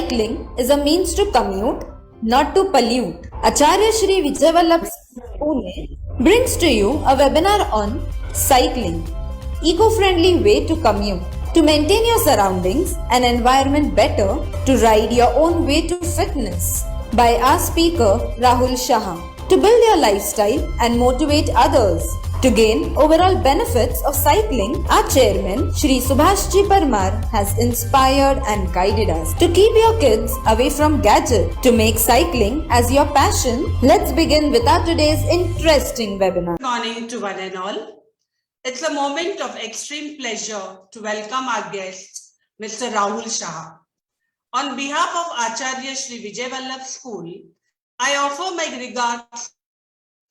Cycling is a means to commute, not to pollute. Acharya Shri Vijay Vallabh Pune brings to you a webinar on cycling, eco-friendly way to commute, to maintain your surroundings and environment better, to ride your own way to fitness, by our speaker Rahul Shah, to build your lifestyle and motivate others. To gain overall benefits of cycling, our chairman, Shri Subhashji Parmar, has inspired and guided us to keep your kids away from gadgets. To make cycling as your passion, let's begin with our today's interesting webinar. Good morning to one and all. It's a moment of extreme pleasure to welcome our guest, Mr. Rahul Shah. On behalf of Acharya Shri Vijay Vallabh School, I offer my regards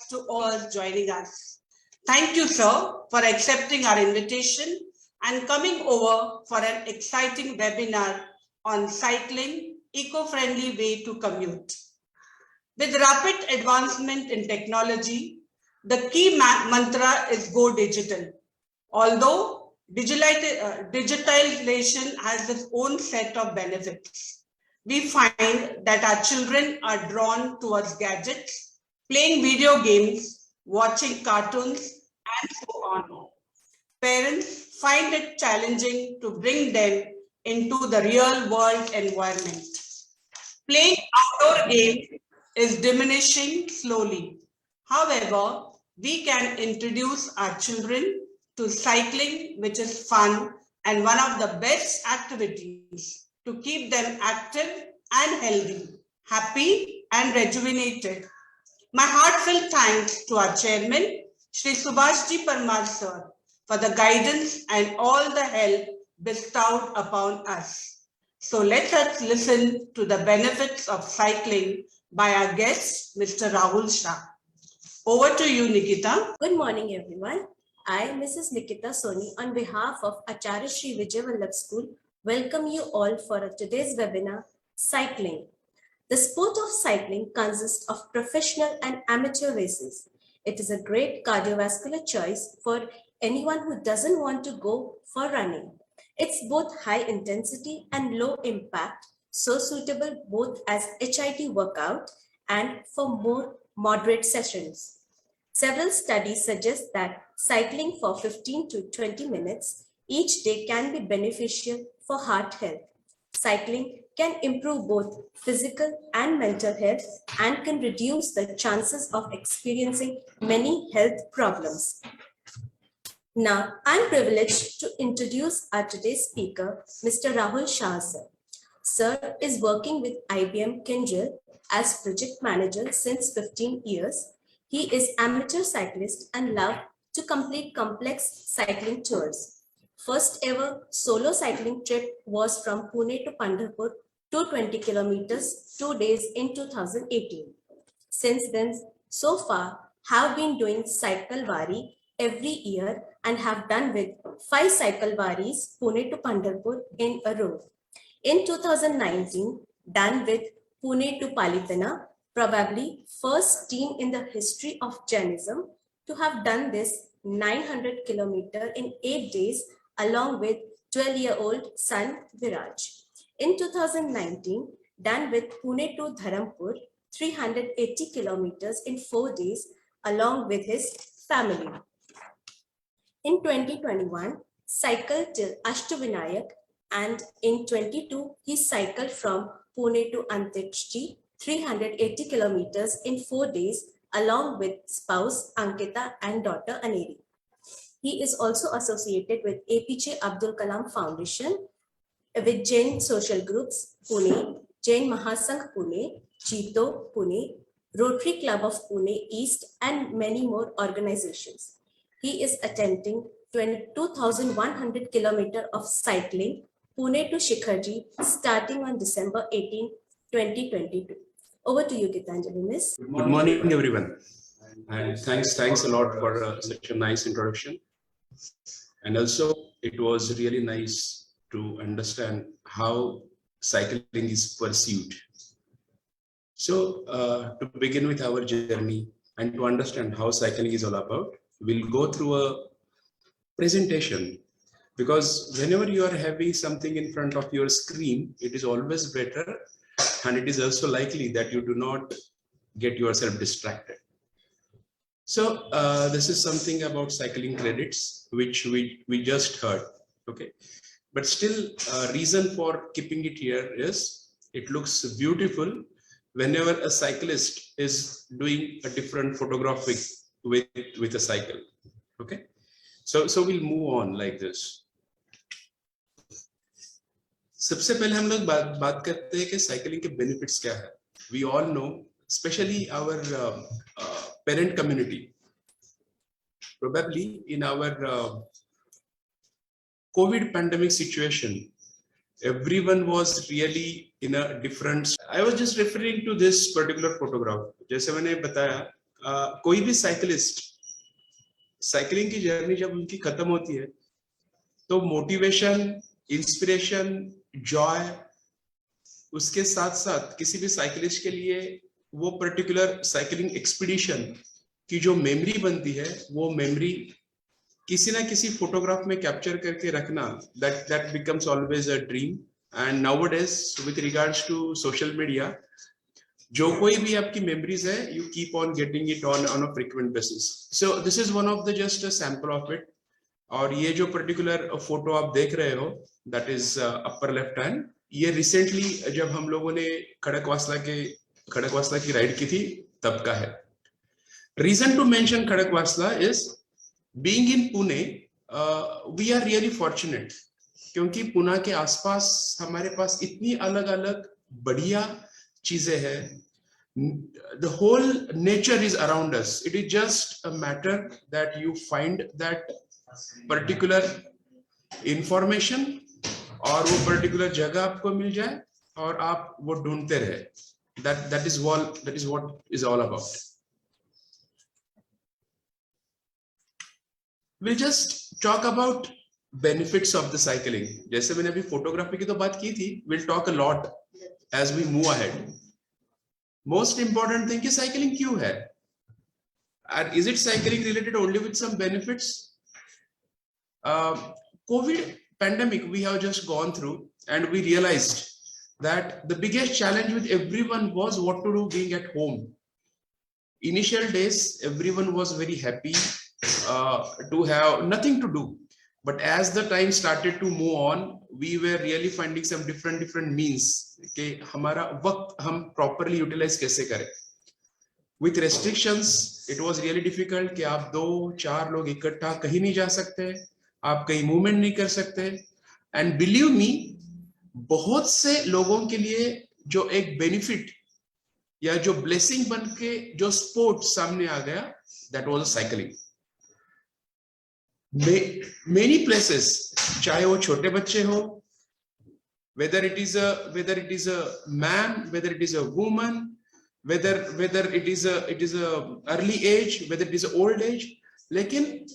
to all joining us. Thank you, sir, for accepting our invitation and coming over for an exciting webinar on cycling, eco-friendly way to commute. With rapid advancement in technology, the key mantra is go digital. Although digitalization has its own set of benefits, we find that our children are drawn towards gadgets, playing video games, watching cartoons, and so on. Parents find it challenging to bring them into the real world environment. Playing outdoor games is diminishing slowly. However, we can introduce our children to cycling, which is fun and one of the best activities to keep them active and healthy, happy and rejuvenated. My heartfelt thanks to our chairman, Shri Subhashji Parmar sir, for the guidance and all the help bestowed upon us. So let us listen to the benefits of cycling by our guest, Mr. Rahul Shah. Over to you, Nikita. Good morning, everyone. I, Mrs. Nikita Soni, on behalf of Acharya Shri Vijay Vallabh School, welcome you all for today's webinar, Cycling. The sport of cycling consists of professional and amateur races. It is a great cardiovascular choice for anyone who doesn't want to go for running. It's both high intensity and low impact, so suitable both as HIIT workout and for more moderate sessions. Several studies suggest that cycling for 15 to 20 minutes each day can be beneficial for heart health. Cycling can improve both physical and mental health and can reduce the chances of experiencing many health problems. Now, I'm privileged to introduce our today's speaker, Mr. Rahul Shah sir. Sir is working with IBM Kyndryl as project manager since 15 years. He is amateur cyclist and loves to complete complex cycling tours. First ever solo cycling trip was from Pune to Pandharpur, 220 kilometers, 2 days in 2018. Since then, so far, have been doing cycle wari every year and have done with 5 cycle waris, Pune to Pandharpur in a row. In 2019, done with Pune to Palitana, probably first team in the history of Jainism to have done this 900 kilometer in 8 days along with 12-year-old son Viraj. In 2019, done with Pune to Dharampur, 380 kilometers in 4 days along with his family. In 2021, cycled till Ashtavinayak, and in 22, he cycled from Pune to Antikshti, 380 kilometers in 4 days along with spouse Ankita and daughter Aneri. He is also associated with APJ Abdul Kalam Foundation, with Jain Social Groups, Pune, Jain Mahasangh Pune, Jito Pune, Rotary Club of Pune East, and many more organizations. He is attempting 22,100 kilometers of cycling, Pune to Shikharji, starting on December 18, 2022. Over to you, Gitanjali, miss. Good morning, everyone. And thanks a lot for such a nice introduction. And also, it was really nice to understand how cycling is pursued. So, to begin with our journey and to understand how cycling is all about, we'll go through a presentation Because whenever you are having something in front of your screen, it is always better, and it is also likely that you do not get yourself distracted. So this is something about cycling credits, which we just heard. Okay, but still, reason for keeping it here is it looks beautiful whenever a cyclist is doing a different photograph with a cycle. Okay, so we'll move on like this. सबसे पहले हम लोग बात करते हैं कि cycling के benefits क्या है. We all know, especially our parent community, probably in our COVID pandemic situation, everyone was really in a different. I was just referring to this particular photograph. जैसे मैंने बताया, कोई भी साइकिलिस्ट साइकिलिंग की journey जब उनकी खत्म होती है तो मोटिवेशन, इंस्पिरेशन, जॉय, उसके साथ साथ किसी भी साइकिलिस्ट के लिए वो पर्टिकुलर साइकिलिंग एक्सपीडिशन की जो मेमोरी बनती है, वो मेमोरी किसी ना किसी फोटोग्राफ में कैप्चर करके रखना, that becomes always a dream. And nowadays with regards to social media, जो कोई भी आपकी memories है, you keep on getting it on a frequent basis. So this is one of the just a sample of it. और ये जो particular photo आप देख रहे हो, that is upper left hand, ये रिसेंटली जब हम लोगों ने खड़कवासला की राइड की थी तब का है. Reason to mention Khadakwasla is being in Pune, we are really fortunate, क्योंकि पुणे के आसपास हमारे पास इतनी अलग अलग बढ़िया चीजें हैं. The whole nature is around us. It is just a matter that you find that particular information और वो पर्टिकुलर जगह आपको मिल जाए और आप वो ढूंढते रहे. that is what is all about. We'll just talk about benefits of the cycling. जैसे मैंने अभी फोटोग्राफी की तो बात की थी, we'll talk a lot as we move ahead. Most important thing कि साइकिलिंग क्यों है, and is it cycling related only with some benefits? COVID pandemic we have just gone through, and we realized that the biggest challenge with everyone was what to do being at home. Initial days, everyone was very happy to have nothing to do. But as the time started to move on, we were really finding some different means कि हमारा वक्त हम properly utilize कैसे करें. With restrictions, it was really difficult कि आप 2-4 लोग इकट्ठा कहीं नहीं जा सकते, आप कहीं मूवमेंट नहीं कर सकते. एंड बिलीव मी, बहुत से लोगों के लिए जो एक बेनिफिट या जो ब्लेसिंग बन के जो स्पोर्ट सामने आ गया, that was cycling. Many places, चाहे वो छोटे बच्चे हो, whether it is a man, whether it is a woman, whether it is a early age, whether it is a old age, लेकिन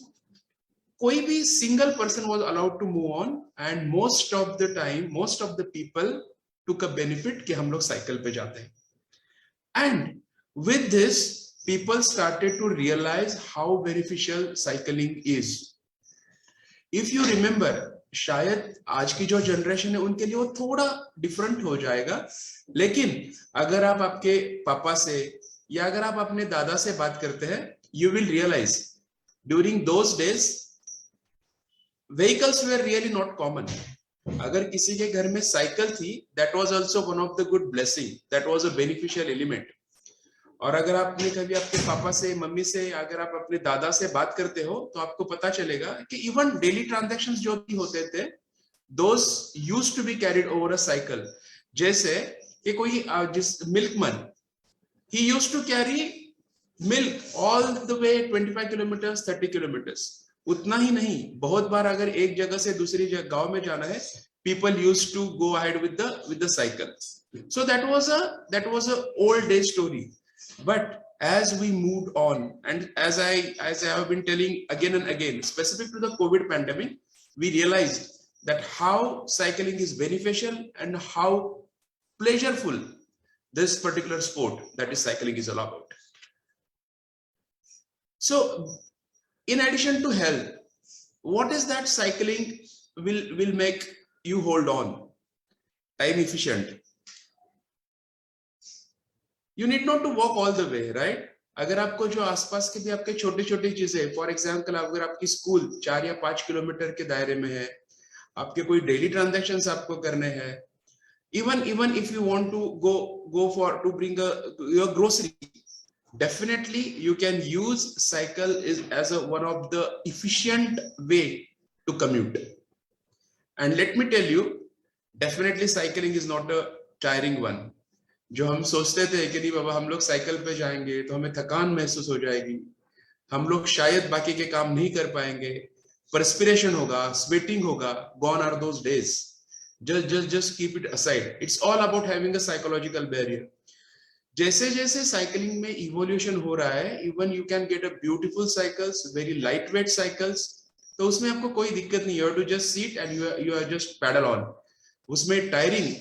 कोई भी single person was allowed to move on, and most of the time, most of the people took a benefit कि हम लोग cycle पे जाते हैं. And with this, people started to realize how beneficial cycling is. If you remember, शायद आज की जो जनरेशन है उनके लिए वो थोड़ा डिफरेंट हो जाएगा, लेकिन अगर आप आपके पापा से या अगर आप अपने दादा से बात करते हैं, you will realize during those days vehicles were really not common. अगर किसी के घर में साइकिल थी, that was also one of the good blessing, that was a beneficial element. और अगर आपने कभी आपके पापा से, मम्मी से, अगर आप अपने दादा से बात करते हो तो आपको पता चलेगा कि इवन डेली ट्रांजैक्शंस जो भी होते थे, those used to be carried over a cycle. जैसे कि कोई जिस milkman, he used to carry milk all the way 25 kilometers, 30 kilometers. उतना ही नहीं, बहुत बार अगर एक जगह से दूसरी जगह गांव में जाना है, people used to go ahead with the cycle. So that was a old day story. But as we moved on, and as I have been telling again and again, specific to the COVID pandemic, we realized that how cycling is beneficial and how pleasureful this particular sport, that is cycling, is all about. So in addition to health, what is that cycling will make you hold on. Time efficient. You need not to walk all the way, right? अगर आपको जो आसपास के भी आपके छोटी छोटी चीजें, फॉर एग्जाम्पल अगर आपकी स्कूल 4 या 5 किलोमीटर के दायरे में है, आपके कोई डेली ट्रांजैक्शंस आपको करने हैं, even if you want to go for to bring your grocery, definitely you can use cycle as one of the efficient way to commute. And let me tell you, definitely cycling is not a tiring one. जो हम सोचते थे कि नहीं बाबा हम लोग cycle पे जाएंगे तो हमें थकान महसूस हो जाएगी, हम लोग शायद बाकी के काम नहीं कर पाएंगे, परस्पिरेशन होगा, स्वेटिंग होगा, gone are those days. Just keep it aside. It's all about having a psychological barrier. जैसे जैसे साइकिलिंग में इवोल्यूशन हो रहा है, even you can get a beautiful cycles, very lightweight cycles, तो उसमें आपको कोई दिक्कत नहीं है, you have to just sit and you are just pedal on. उसमें tiring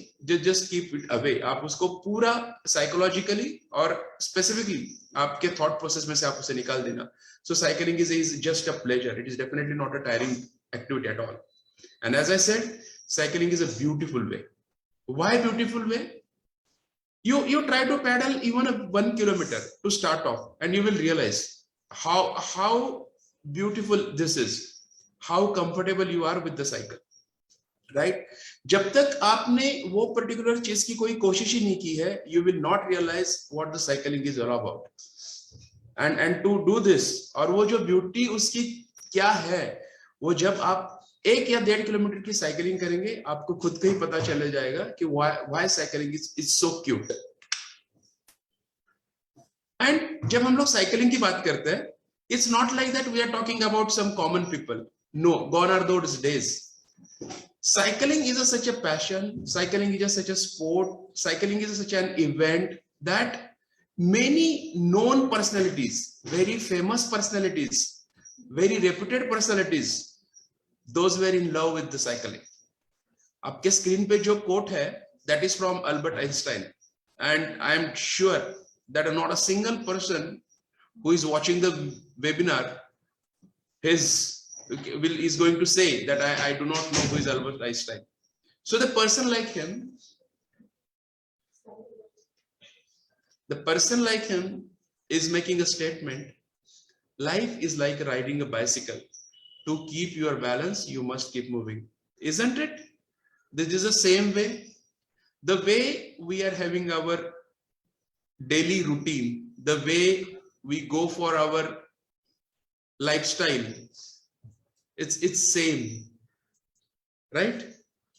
just keep it away. आप उसको पूरा साइकोलॉजिकली और स्पेसिफिकली आपके थॉट प्रोसेस में से आप उसे निकाल देना. So cycling is just a pleasure. It is definitely not a tiring activity at all. And as I said, cycling is a beautiful way. Why beautiful way? You try to pedal even 1 kilometer to start off, and you will realize how beautiful this is, how comfortable you are with the cycle. Right? जब तक आपने वो particular चीज की कोई कोशिश ही नहीं की है, you will not realize what the cycling is all about. And to do this, और वो जो ब्यूटी उसकी क्या है, वो जब आप 1 या 1.5 किलोमीटर की साइकिलिंग करेंगे, आपको खुद को ही पता चल जाएगा कि why cycling is so cute. And जब हम लोग साइकिलिंग की बात करते हैं, it's not like that we are talking about some common people. No, gone are those days. Cycling is such a passion, cycling is such a sport, cycling is such an event that many known personalities, very famous personalities, very reputed personalities, those were in love with the cycling. आपके screen पे जो coat है, that is from Albert Einstein, and I am sure that not a single person who is watching the webinar is going to say that I do not know who is Albert Einstein. So the person like him is making a statement. Life is like riding a bicycle. To keep your balance, you must keep moving. Isn't it? This is the same way. The way we are having our daily routine, the way we go for our lifestyle, it's same, right?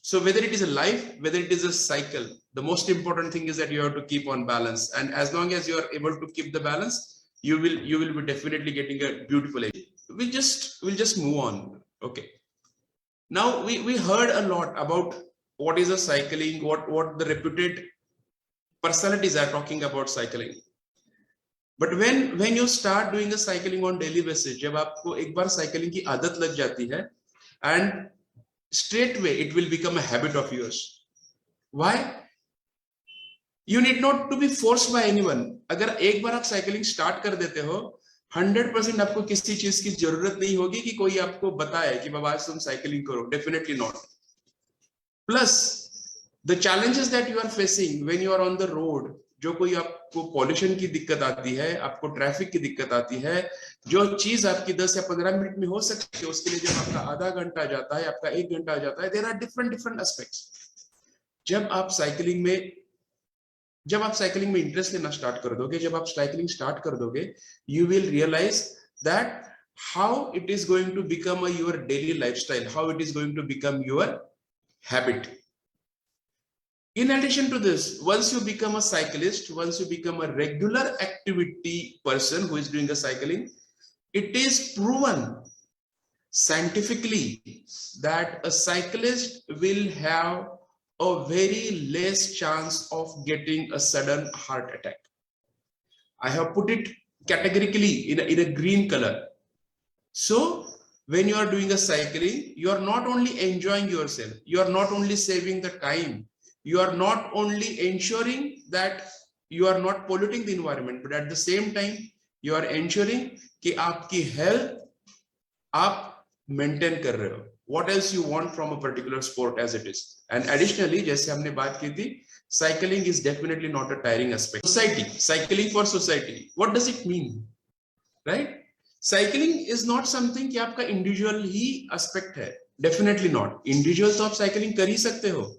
So whether it is a life, whether it is a cycle, the most important thing is that you have to keep on balance. And as long as you are able to keep the balance, you will be definitely getting a beautiful age. We'll just move on. Okay. Now we heard a lot about what is a cycling, what the reputed personalities are talking about cycling. But when you start doing a cycling on daily basis, जब आपको एक बार cycling की आदत लग जाती है, and straightway it will become a habit of yours. Why? You need not to be forced by anyone. अगर एक बार आप cycling start कर देते हो, 100% आपको किसी चीज की जरूरत नहीं होगी कि कोई आपको बताए कि बाबा आज तुम cycling करो. Definitely not. Plus, the challenges that you are facing when you are on the road, जो कोई आपको पॉल्यूशन की दिक्कत आती है, आपको ट्रैफिक की दिक्कत आती है, जो चीज आपकी 10 या 15 मिनट में हो सकती है, उसके लिए जब आपका आधा घंटा जाता है, आपका 1 घंटा जाता है, there are different aspects. जब आप साइकिलिंग में इंटरेस्ट लेना स्टार्ट कर दोगे, जब आप साइकिलिंग स्टार्ट कर दोगे, you will realize that how it is going to become your daily lifestyle, how it is going to become your habit. In addition to this, once you become a cyclist, once you become a regular activity person who is doing a cycling, it is proven scientifically that a cyclist will have a very less chance of getting a sudden heart attack. I have put it categorically in a green color. So when you are doing a cycling, you are not only enjoying yourself, you are not only saving the time, you are not only ensuring that you are not polluting the environment, but at the same time, you are ensuring कि आपकी health आप maintain कर रहे हो. what else you want from a particular sport as it is. And additionally, जैसे हमने बात की थी, cycling is definitely not a tiring aspect. Society, cycling for society, what does it mean, right? Cycling is not something कि आपका individual ही aspect है, definitely not. Individual तो आप cycling कर ही सकते हो,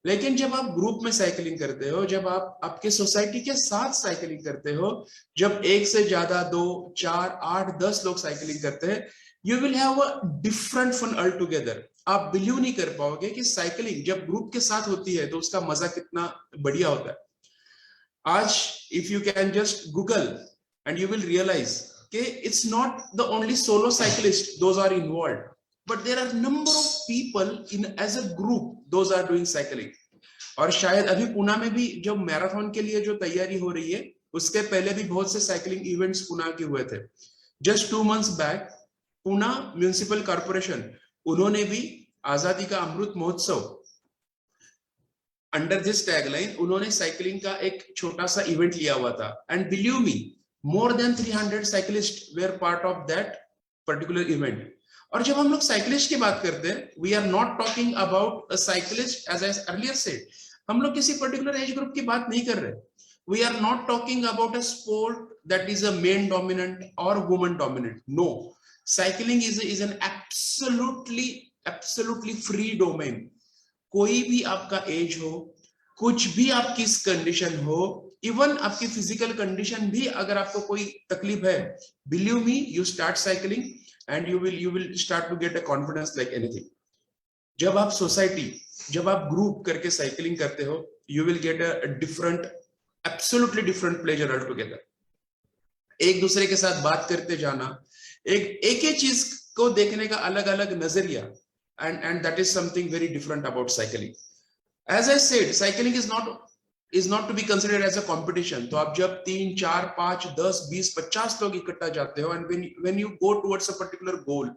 लेकिन जब आप ग्रुप में साइकिलिंग करते हो, जब आप आपके सोसाइटी के साथ साइकिलिंग करते हो, जब एक से ज्यादा 2, 4, 8, 10 लोग साइकिलिंग करते हैं, you will have a different fun all together. आप बिलीव नहीं कर पाओगे कि साइकिलिंग जब ग्रुप के साथ होती है तो उसका मजा कितना बढ़िया होता है. आज if you can just Google and you will realise कि it's not the only solo cyclist those are involved, but there are number of people in as a group those are doing cycling. और शायद अभी पुणे में भी जो marathon के लिए जो तैयारी हो रही है, उसके पहले भी बहुत से साइकिलिंग इवेंट्स पुणे के हुए थे. Just 2 months back Pune municipal corporation, उन्होंने भी आजादी का Amrit Mahotsav under this tagline उन्होंने साइकिलिंग का एक छोटा सा इवेंट लिया हुआ था. And believe me, more than 300 cyclists were part of that particular event. और जब हम लोग साइकिलिस्ट की बात करते हैं, we are not talking about a cyclist as I earlier said. हम लोग किसी पर्टिकुलर एज ग्रुप की बात नहीं कर रहे. We are not talking about a sport that is a men dominant और woman dominant. No, cycling is an absolutely free domain. कोई भी आपका एज हो, कुछ भी आपकी कंडीशन हो, इवन आपकी फिजिकल कंडीशन भी अगर आपको कोई तकलीफ है, believe me, you start cycling and you will start to get a confidence like anything. जब आप सोसाइटी, जब आप ग्रुप करके साइकिलिंग करते हो, you will get a different, absolutely different pleasure altogether. एक दूसरे के साथ बात करते जाना, एक ही चीज को देखने का अलग अलग नजरिया, and that is something very different about cycling. As I said, cycling is not to be considered as a competition. तो आप जब 3, 4, 5, 10, 20, 50 लोग इकट्ठा जाते हो, and when you go towards a particular goal,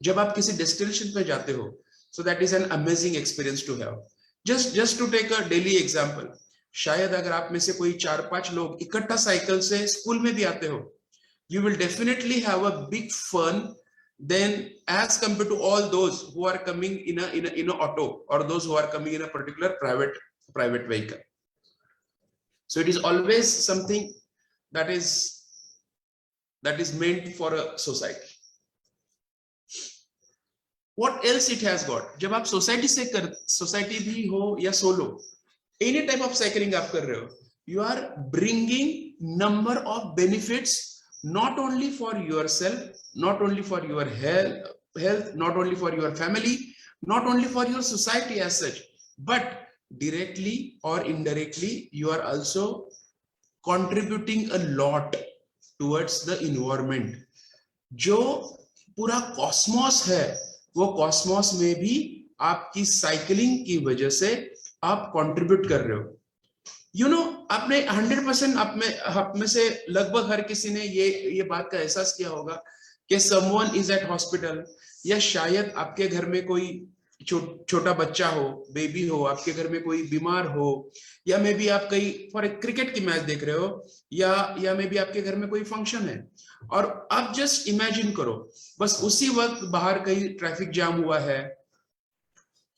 जब आप किसी डेस्टिनेशन पे जाते हो, so that is an amazing experience to have. Just to take a daily example, शायद अगर आप में से कोई 4-5 लोग इकट्ठा साइकिल से स्कूल में भी आते हो, you will definitely have a big fun than as compared to all those who are coming in a auto, or those who are coming in a particular private vehicle. So it is always something that is meant for a society. What else it has got? जब आप society भी हो या solo, any type of cycling आप कर रहे हो, you are bringing number of benefits not only for yourself, not only for your health, not only for your family, not only for your society as such, but directly or indirectly you are also contributing a lot towards the environment. जो पूरा Cosmos है, वो Cosmos में भी आपकी cycling की वजह से आप कंट्रीब्यूट कर रहे हो. यू नो, आपने 100% आप में से लगभग हर किसी ने ये बात का एहसास किया होगा कि समवन इज एट हॉस्पिटल, या शायद आपके घर में कोई छोटा बच्चा हो, बेबी हो, आपके घर में कोई बीमार हो, या मे बी आप कहीं फॉर एक क्रिकेट की मैच देख रहे हो, या मे बी आपके घर में कोई फंक्शन है, और आप जस्ट इमेजिन करो, बस उसी वक्त बाहर कहीं ट्रैफिक जाम हुआ है,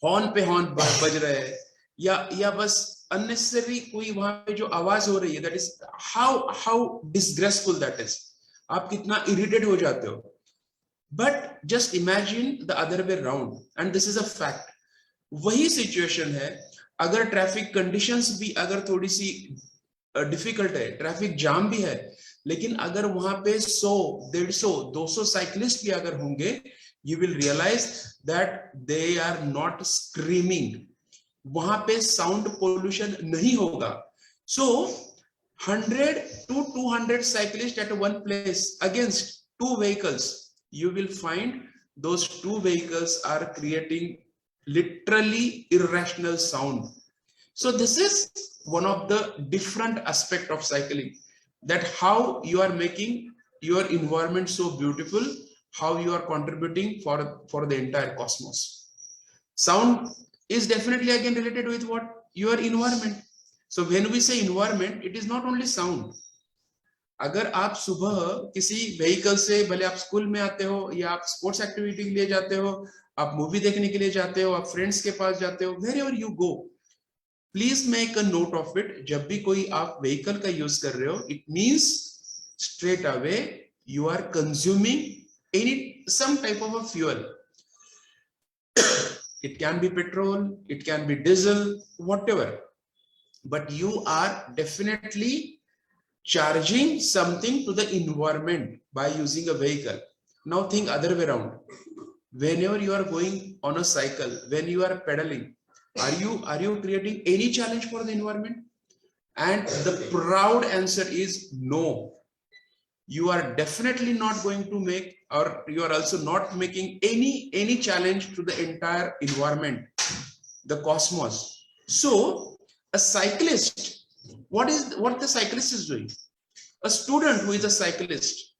हॉर्न पे हॉर्न बज रहे हैं, या बस अननेसेसरी कोई वहां पे जो आवाज हो रही है, that is how disgraceful that is. आप कितना इरिटेट हो जाते हो. But just imagine the other way around, and this is a fact. वही सिचुएशन है, अगर ट्रैफिक कंडीशंस भी अगर थोड़ी सी डिफिकल्ट है, ट्रैफिक जाम भी है, लेकिन अगर वहां पे 100, 150, 200 साइकिलिस्ट भी अगर होंगे, you will realize that they are not screaming. वहां पे साउंड पोल्यूशन नहीं होगा. So 100 to 200 cyclists at one place against 2 vehicles, you will find those 2 vehicles are creating literally irrational sound. So this is one of the different aspect of cycling, that how you are making your environment so beautiful, how you are contributing for the entire cosmos. Sound is definitely again related with what? Your environment. So when we say environment, it is not only sound. अगर आप सुबह किसी vehicle से, भले आप school में आते हो या आप स्पोर्ट्स एक्टिविटी के लिए जाते हो, आप मूवी देखने के लिए जाते हो, आप फ्रेंड्स के पास जाते हो, wherever you go, please make a note of it. जब भी कोई आप व्हीकल का यूज कर रहे हो, it means straight away you are consuming any some type of a fuel. It can be petrol, it can be diesel, whatever, but you are definitely charging something to the environment by using a vehicle. Now think other way around. Whenever you are going on a cycle, when you are pedaling, are you creating any challenge for the environment? And the proud answer is no. You are definitely not going to make, or you are also not making any challenge to the entire environment, the cosmos. So a cyclist, what the cyclist is doing, a student who is a cyclist,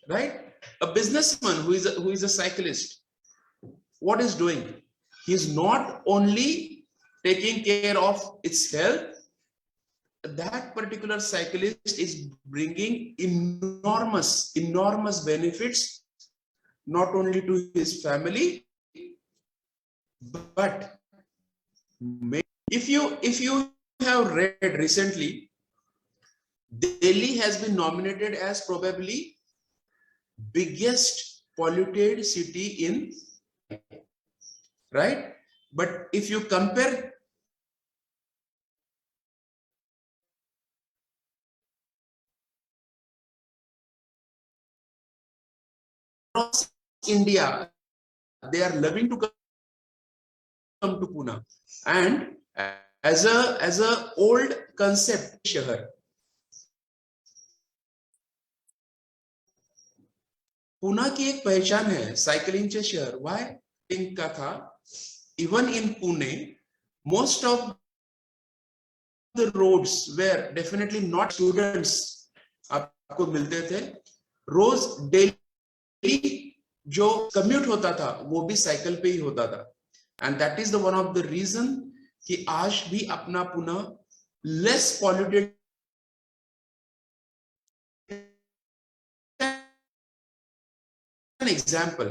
right, a businessman who is a cyclist, what is doing? He is not only taking care of its health, that particular cyclist is bringing enormous benefits, not only to his family, but if you have read recently, Delhi has been nominated as probably biggest polluted city in, right? But if you compare across India, they are loving to come to Pune, and as a old concept शहर, पुणे की एक पहचान है cycling चे शहर. Why इनका था, even in Pune most of the roads were definitely not students आपको मिलते थे. रोज डेली जो कम्यूट होता था वो भी साइकिल पे ही होता था. And that is the one of the reason कि आज भी अपना Pune less polluted. Example,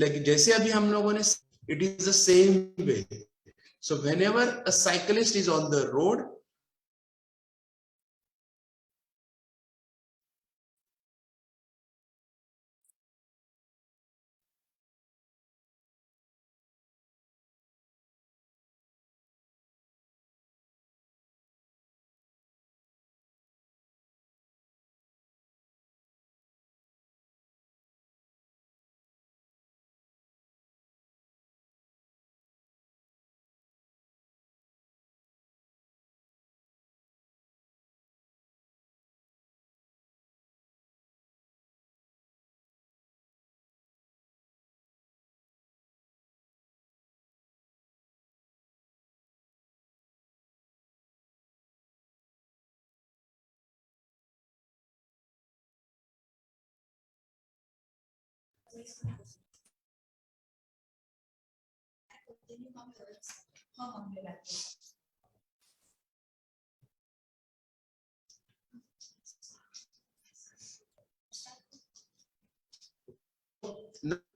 like जैसे अभी हम लोगों ने, it is the same way. So whenever a cyclist is on the road,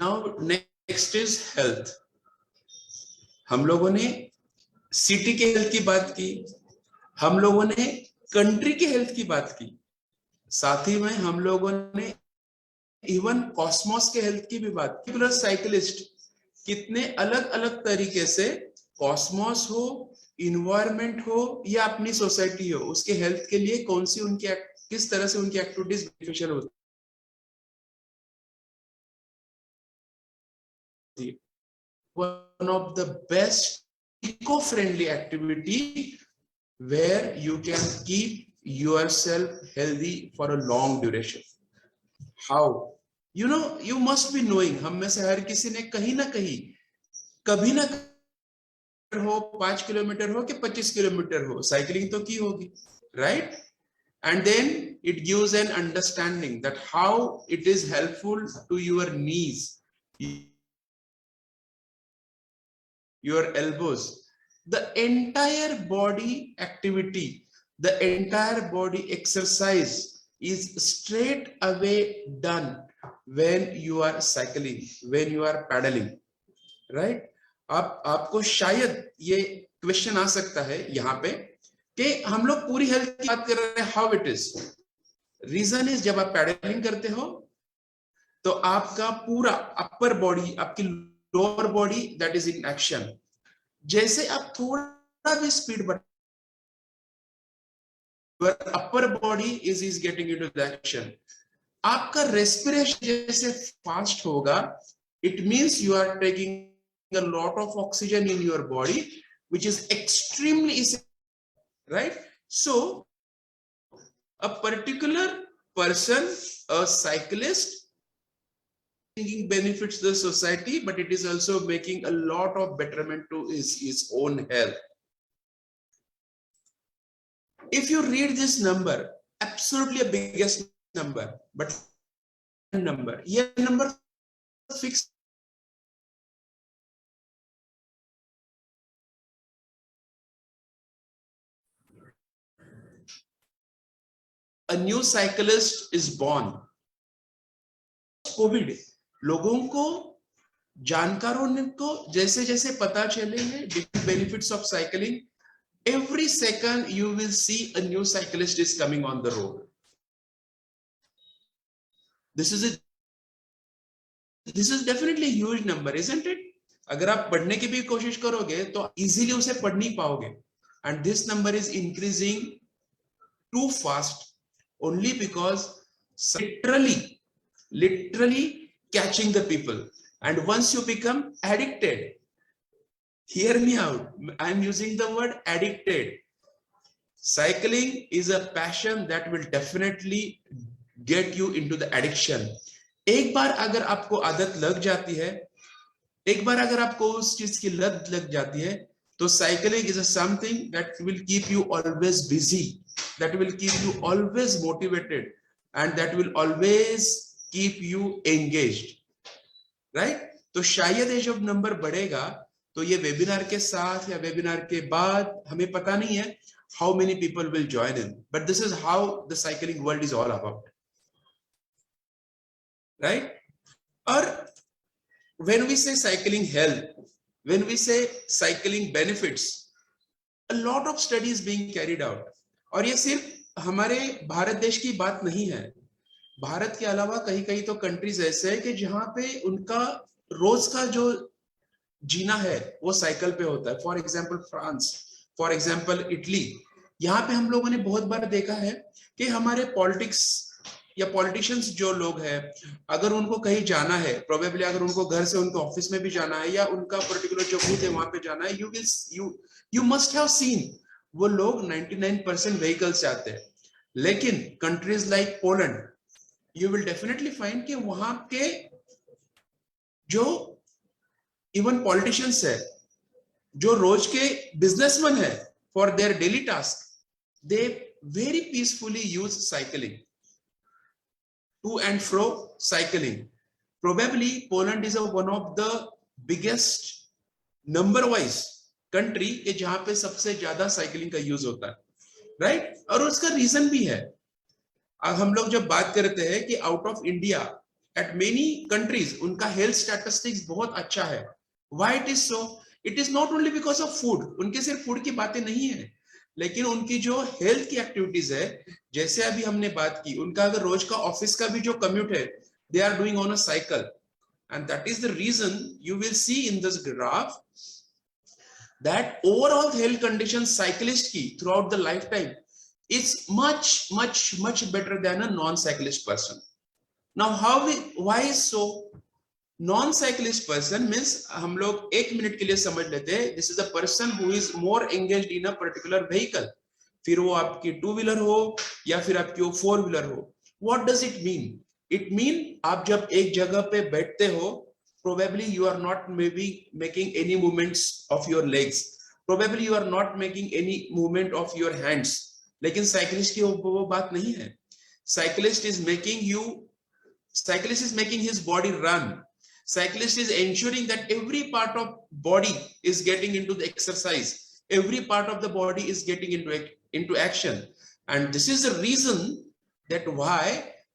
now next is health. हम लोगों ने सिटी के हेल्थ की बात की, हम लोगों ने कंट्री के हेल्थ की बात की, साथ ही में हम लोगों ने इवन कॉस्मोस के हेल्थ की भी बात की. प्लस साइकिलिस्ट कितने अलग अलग तरीके से कॉस्मोस हो, इन्वायरमेंट हो या अपनी सोसाइटी हो, उसके हेल्थ के लिए कौन सी उनकी, किस तरह से उनकी एक्टिविटीज बेनिफिशियल होती है. One of the best eco-friendly activity where you can keep yourself healthy for a long duration. How? You know, you must be knowing, हम में से हर किसी ने कहीं ना कहीं कभी ना हो 5 किलोमीटर हो कि 25 किलोमीटर हो, साइकिलिंग तो की होगी, right? And then it gives an understanding that how it is helpful to your knees, your elbows, the entire body activity, the entire body exercise is straight away done when you are cycling, when you are paddling, right? आपको शायद ये question आ सकता है यहाँ पे कि हम लोग पूरी हेल्थ की बात कर रहे हैं, how it is. Reason is जब आप पैडलिंग करते हो तो आपका पूरा अपर बॉडी, आपकी lower body that is in action. जैसे आप थोड़ा भी स्पीड बढ़, upper body is getting into the action, आपका रेस्पिरेशन जैसे फास्ट होगा, it means you are taking a lot of oxygen in your body, which is extremely essential, right? So a particular person, a cyclist, benefits the society, but it is also making a lot of betterment to his own health. If you read this number, absolutely a biggest number, but number, ये number fixed. A new cyclist is born. Covid लोगों को, जानकारों को जैसे जैसे पता चलेंगे different benefits of cycling, every second you will see a new cyclist is coming on the road. This is definitely a huge number, isn't it? अगर आप पढ़ने की भी कोशिश करोगे तो इजीली उसे पढ़ नहीं पाओगे, and this number is increasing too fast only because literally catching the people. And once you become addicted, hear me out, I'm using the word addicted. Cycling is a passion that will definitely get you into the addiction. एक बार अगर आपको आदत लग जाती है, एक बार अगर आपको उस चीज की लत लग जाती है, तो cycling is a something that will keep you always busy, that will keep you always motivated, and that will always keep you engaged, right? तो शायद ये जब नंबर बढ़ेगा तो ये वेबिनार के साथ या वेबिनार के बाद हमें पता नहीं है how many people will join in, but this is how the cycling world is all about, right? Or when we say cycling health, when we say cycling benefits, a lot of studies being carried out. और ये सिर्फ हमारे भारत देश की बात नहीं है, भारत के अलावा कहीं कहीं तो कंट्रीज ऐसे हैं कि जहां पे उनका रोज का जो जीना है वो साइकिल पे होता है। For example France, for example Italy, यहाँ पे हम लोगों ने बहुत बार देखा है कि हमारे पॉलिटिक्स या पॉलिटिशियंस जो लोग हैं, अगर उनको कहीं जाना है, प्रोबेबली अगर उनको घर से उनके ऑफिस में भी जाना है या उनका पर्टिकुलर जो बूथ है वहां पे जाना है, यू मस्ट हैव सीन वो लोग 99% व्हीकल से आते हैं। लेकिन countries like Poland, you will definitely find कि वहां के जो इवन पॉलिटिशियंस है, जो रोज के बिजनेसमैन है, for their daily task, they very peacefully use cycling, to and fro cycling. Probably Poland is one of the biggest number wise country के जहां पे सबसे ज्यादा साइकिलिंग का यूज होता है, राइट? और उसका रीजन भी है। अब हम लोग जब बात करते हैं कि out of India at many countries उनका हेल्थ स्टैटिस्टिक्स बहुत अच्छा है। Why it is so? It is not only because of food, उनके सिर्फ फूड की बातें नहीं है, लेकिन उनकी जो हेल्थ की एक्टिविटीज है, जैसे अभी हमने बात की, उनका अगर रोज का ऑफिस का भी जो कम्यूट है, they are doing on a cycle, and that is the reason you will see in this graph that overall health condition cyclist की throughout the lifetime is much better than a non cyclist person. Now why is so? Non cyclist person means, हम लोग एक minute के लिए समझ लेते हैं, this is a person who is more engaged in a particular vehicle, फिर वो आपकी टू व्हीलर हो या फिर आपकी वो फोर व्हीलर हो। What does it mean? It mean आप जब एक जगह पे बैठते हो, probably you are not maybe making any movements of your legs, probably you are not making any movement of your hands, लेकिन साइकिलिस्ट की वो बात नहीं है। cyclist is making his body run. Cyclist is ensuring that every part of body is getting into the exercise, every part of the body is getting into action, and this is the reason that why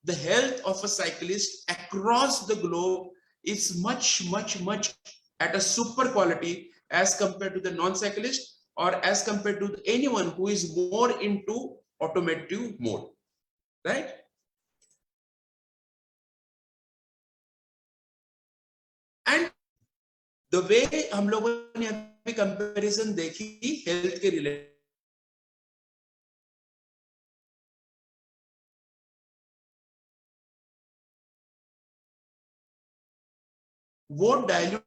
the health of a cyclist across the globe is much at a super quality as compared to the non-cyclist, or as compared to anyone who is more into automotive mode, right? And the way हम लोगों ने अभी comparison देखी health के related, वो dilute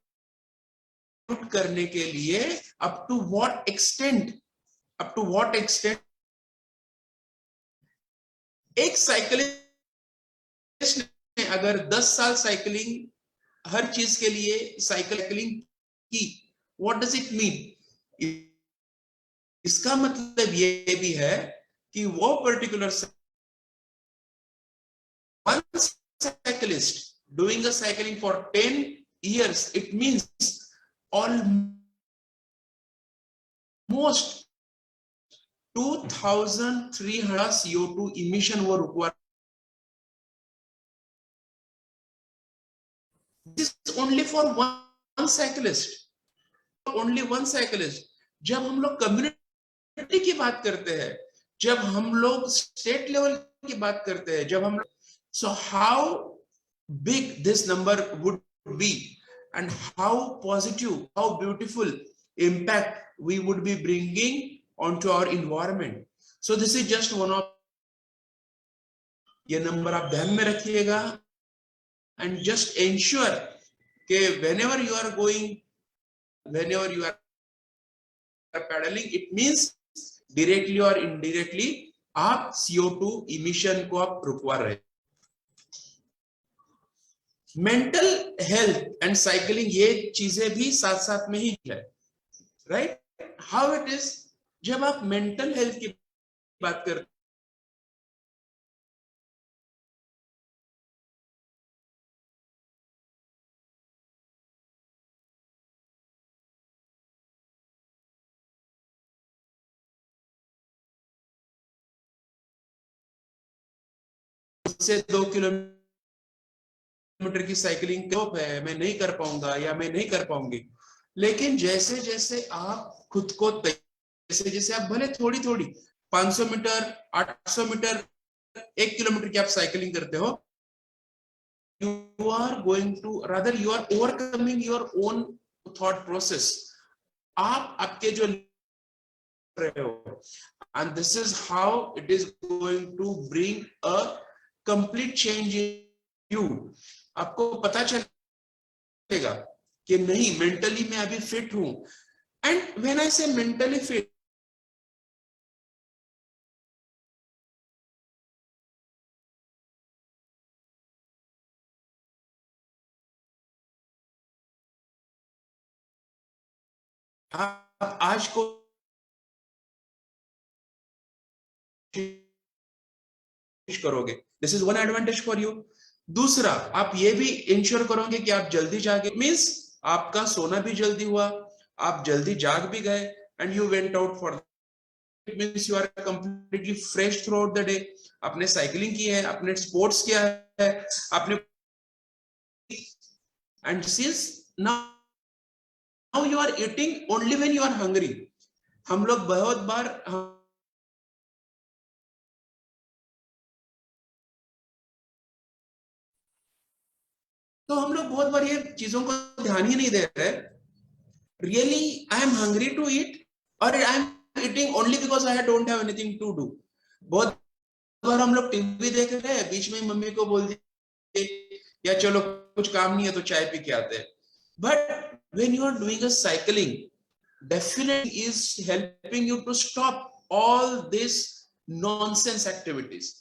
करने के लिए अप टू व्हाट एक्सटेंट एक साइकिलिस्ट ने अगर 10 साल साइकिलिंग हर चीज के लिए साइकिलिंग की, व्हाट डज इट मीन? इसका मतलब ये भी है कि वो particular cyclist doing a cycling for 10 years, it means almost 2300 CO2 emission वो require. This is only for one cyclist, only one cyclist. जब हम लोग कम्युनिटी की बात करते हैं, जब हम लोग स्टेट लेवल की बात करते हैं, जब हम, so how big this number would be, and how positive, how beautiful impact we would be bringing onto our environment. So this is just one of, ये नंबर आप ध्यान में रखिएगा, and just ensure कि whenever you are going, whenever you are pedaling, it means directly or indirectly आप CO2 emission को आप रुकवा रहे हैं. मेंटल हेल्थ एंड साइकिलिंग ये चीजें भी साथ साथ में ही है, राइट? हाउ इट इज, जब आप मेंटल हेल्थ की बात करते से 2 किलोमीटर की साइकिलिंग टॉप है, मैं नहीं कर पाऊंगा या मैं नहीं कर पाऊंगी. लेकिन जैसे जैसे आप खुद को, जैसे जैसे आप भले थोड़ी थोड़ी 500 मीटर 800 मीटर 1 किलोमीटर की आप साइकिलिंग करते हो, you are going to, rather you are overcoming your own thought process. आप आपके जो रहे हो, and this is how it is going to bring a complete change in you. आपको पता चलेगा कि नहीं, मेंटली मैं अभी फिट हूं. एंड व्हेन आई से मेंटली फिट, आप आज को करोगे, this is one advantage for you. दूसरा, आप ये भी इंश्योर करोगे कि आप जल्दी जागे, मींस आपका सोना भी जल्दी हुआ, आप जल्दी जाग भी गए, and you went out for, it means you are completely fresh throughout the day. आपने साइकिलिंग की है, आपने स्पोर्ट्स किया है, आपने, and since now you are eating only when you are hungry. हम लोग बहुत बार तो हम लोग बहुत बार ये चीजों को ध्यान ही नहीं दे रहे. Really I am hungry to eat, और I am eating only because I don't have anything to do. बहुत बार हम लोग टीवी देख रहे हैं, बीच में मम्मी को बोल दिए या चलो कुछ काम नहीं है तो चाय पी के आते हैं. But when you are doing a cycling, definitely is helping you to stop all this nonsense activities.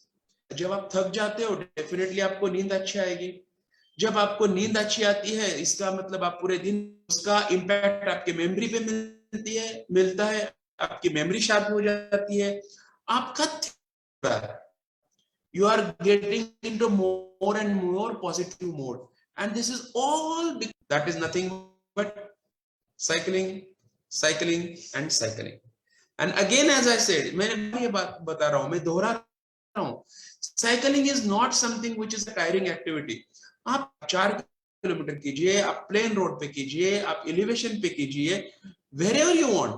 जब आप थक जाते हो, डेफिनेटली आपको नींद अच्छी आएगी. जब आपको नींद अच्छी आती है, इसका मतलब आप पूरे दिन, उसका इंपैक्ट आपके मेमोरी पे मिलता है, आपकी मेमोरी शार्प हो जाती है, आपका you are getting into more and more positive mode, and this is all, that is nothing but cycling and cycling. And again, as I said, मैं ये बात बता रहा हूं, मैं दोहरा cycling is not something which is a tiring activity. आप 4 kilometre कीजिए, आप प्लेन रोड पे कीजिए, आप एलिवेशन पे कीजिए, वेरेवर यू वांट,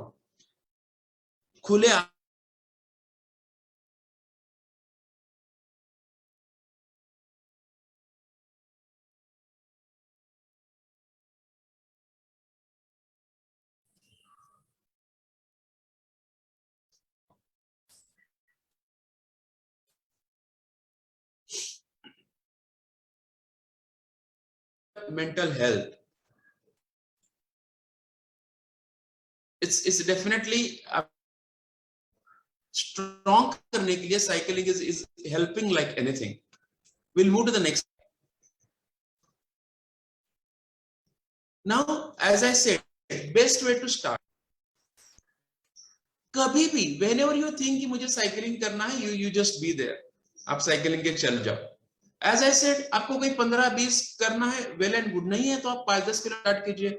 खुले mental health, it's definitely strong करने के लिए cycling is helping like anything. We'll move to the next. Now, as I said, best way to start. कभी भी whenever you think कि मुझे साइकिलिंग करना है, you just be there. आप साइकिलिंग के चल जाओ. As I said, आपको कोई 15-20 करना है, well and good, नहीं है तो आप 5-10 किलो स्टार्ट कीजिए,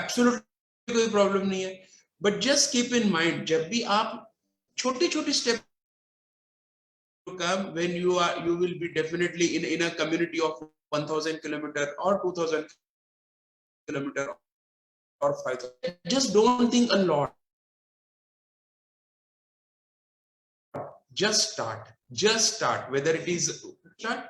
एब्सोल्युटली कोई प्रॉब्लम नहीं है. But just keep in mind, जब भी आप छोटी छोटी step come, when you will be definitely in a community of 1000 kilometer or 2000 kilometer or 5000, just don't think a lot, just start. Whether it is start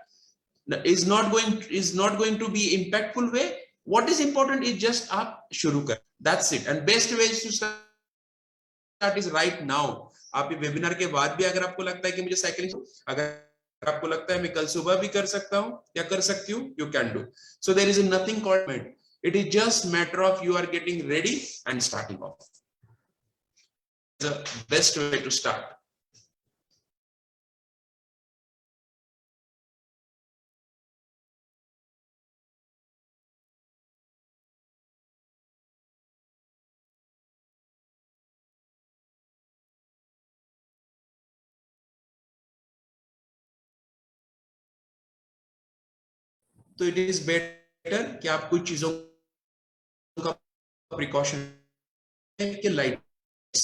is not going to be impactful way, what is important is just आप शुरू कर, that's it. And best ways to start is right now. आप ये webinar के बाद भी अगर आपको लगता है कि मुझे साइकिलिंग, अगर आपको लगता है मैं कल सुबह भी कर सकता हूं या कर सकती हूँ, you can do. So there is nothing called it. It is just matter of you are getting ready and starting off. The best way to start. तो इट इज बेटर कि आप कुछ चीजों का प्रिकॉशन के lights,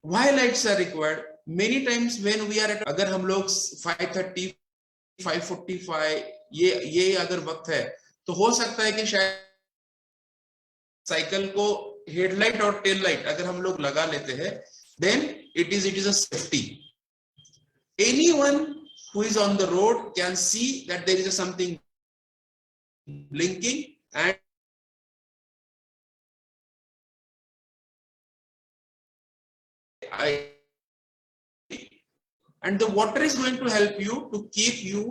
why lights are required many times when we are at, अगर हम लोग 5:30 5:45 ये अगर वक्त है तो हो सकता है कि शायद साइकिल को हेडलाइट और टेल लाइट अगर हम लोग लगा लेते हैं, then it is a safety. Anyone who is on the road can see that there is something blinking, and the water is going to help you to keep you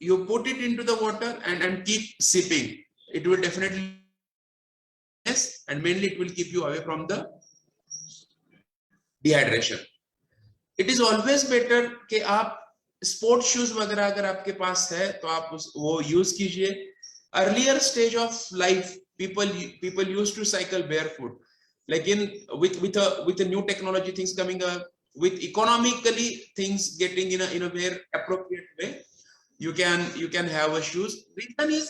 you put it into the water and keep sipping. It will definitely, yes, and mainly it will keep you away from the dehydration. It is always better कि आप sport shoes वगैरह अगर आपके पास है तो आप वो use कीजिए. Earlier stage of life people used to cycle barefoot, लेकिन with a new technology things coming up, with economically things getting in a very appropriate way, you can have a shoes. Reason is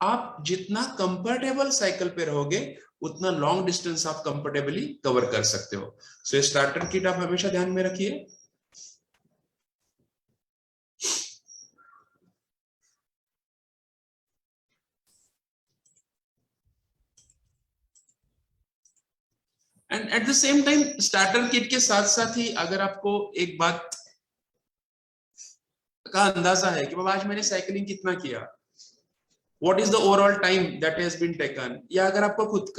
आप जितना comfortable cycle पे रहोगे उतना long distance आप comfortably cover कर सकते हो. सो स्टार्टर किट आप हमेशा ध्यान में रखिए. And at the same time starter kit के साथ साथ ही अगर आपको एक बात का अंदाजा है कि बाबा आज मैंने साइकिलिंग कितना किया, what is the overall time that has been taken, या अगर आपको खुद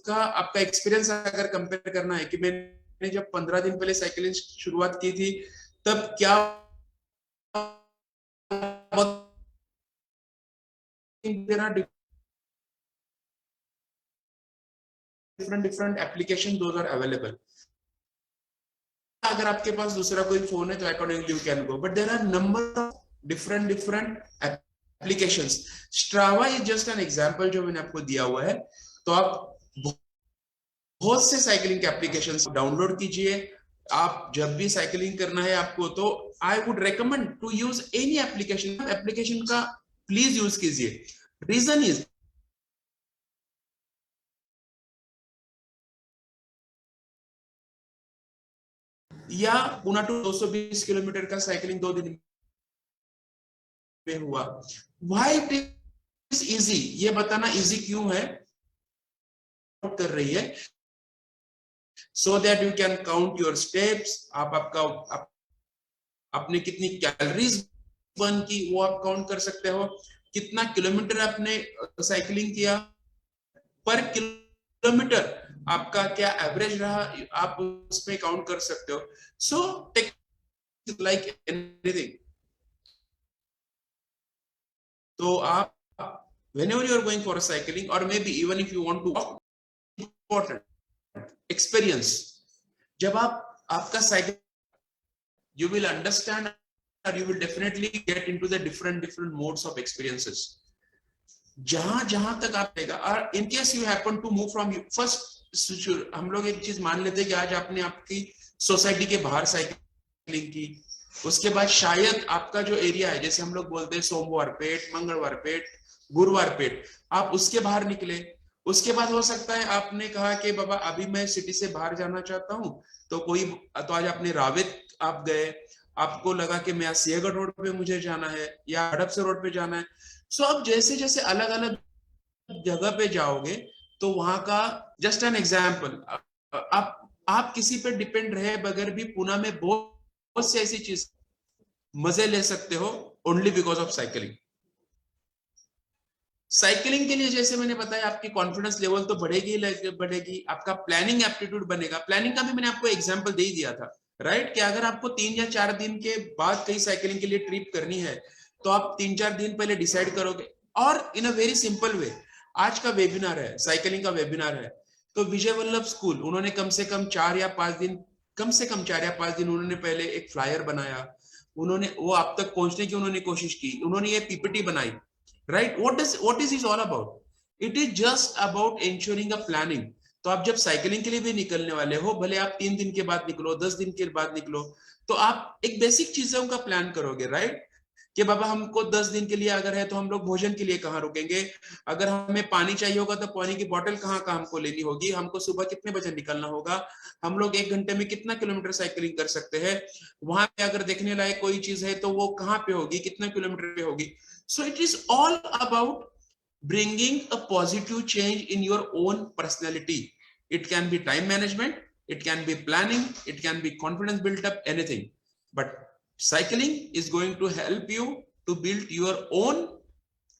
का आपका एक्सपीरियंस अगर कंपेयर करना है कि मैंने जब 15 दिन पहले साइकिलिंग शुरुआत की थी तब क्या different application those are available. अगर आपके पास दूसरा कोई फोन है तो accordingly you can go, but there are number of different applications. Strava is just an example जो मैंने आपको दिया हुआ है. तो आप बहुत से साइकिलिंग के एप्लीकेशंस डाउनलोड कीजिए. आप जब भी साइकिलिंग करना है आपको तो I would recommend to use any application, application का प्लीज यूज कीजिए. रीजन इज या पुणे टू 220 किलोमीटर का साइकिलिंग 2 दिन में हुआ. व्हाई इट इज इजी, ये बताना इजी क्यों है कर रही है, so that you can count your steps. आप आपने कितनी कैलोरीज बर्न की वो आप काउंट कर सकते हो, कितना किलोमीटर आपने साइकिलिंग किया, पर किलोमीटर आपका क्या एवरेज रहा, आप उसमें काउंट कर सकते हो. So take like anything. तो आप whenever you are going for a cycling, or maybe even if you want to walk, important experience. जब आपका cycle, you will understand or you will definitely get into the different modes of experiences. जहां तक आप रहेगा. और in case you happen to move from first, हम लोग एक चीज मान लेते हैं कि आज आपने आपकी सोसाइटी के बाहर साइकिलिंग की, उसके बाद शायद आपका जो एरिया है, जैसे हम लोग बोलते हैं सोमवार पेट, मंगलवार पेट, गुरुवार पेट, आप उसके बाहर निकले. उसके बाद हो सकता है आपने कहा कि बाबा अभी मैं सिटी से बाहर जाना चाहता हूं, तो आज आपने रावेत आप गए, आपको लगा कि मैं सिंहगढ़ रोड पे मुझे जाना है या हड़प से रोड पे जाना है. सो अब जैसे जैसे अलग अलग जगह पे जाओगे तो वहां का जस्ट एन एग्जाम्पल, आप किसी पे डिपेंड रहे बगैर भी पुणे में बहुत सी ऐसी चीज मजे ले सकते हो only because of cycling. Cycling के लिए जैसे मैंने बताया आपकी कॉन्फिडेंस लेवल तो बढ़ेगी, आपका प्लानिंग एप्टीट्यूड बनेगा. प्लानिंग का भी मैंने आपको एग्जांपल दे ही दिया था, राइट, कि अगर आपको 3 या 4 दिन के बाद कहीं साइकिलिंग के लिए ट्रिप करनी है तो आप 3-4 दिन पहले डिसाइड करोगे. और इन अ वेरी सिंपल वे, आज का वेबिनार है, साइकिलिंग का वेबिनार है, तो विजय वल्लभ स्कूल उन्होंने कम से कम 4 या 5 दिन उन्होंने पहले एक फ्लायर बनाया, उन्होंने वो आप तक पहुंचने की उन्होंने कोशिश की, उन्होंने ये पीपीटी बनाई. Right? What is this all about? It is just about ensuring a planning. तो आप जब साइकिलिंग के लिए भी निकलने वाले हो, भले आप 3 दिन के बाद निकलो, 10 दिन के बाद निकलो, तो आप एक बेसिक चीजों का प्लान करोगे, राइट, कि बाबा हमको 10 दिन के लिए अगर है तो हम लोग भोजन के लिए कहाँ रुकेंगे, अगर हमें पानी चाहिए होगा तो पानी की बोतल कहाँ हमको लेनी होगी, हमको सुबह कितने बजे निकलना होगा, हम लोग 1 घंटे में कितना किलोमीटर साइकिलिंग कर सकते हैं, वहां पे अगर देखने लायक कोई चीज है तो वो कहाँ पे होगी, कितना किलोमीटर पे होगी. So it is all about bringing a positive change in your own personality. It can be time management, it can be planning, it can be confidence built up, anything. But cycling is going to help you to build your own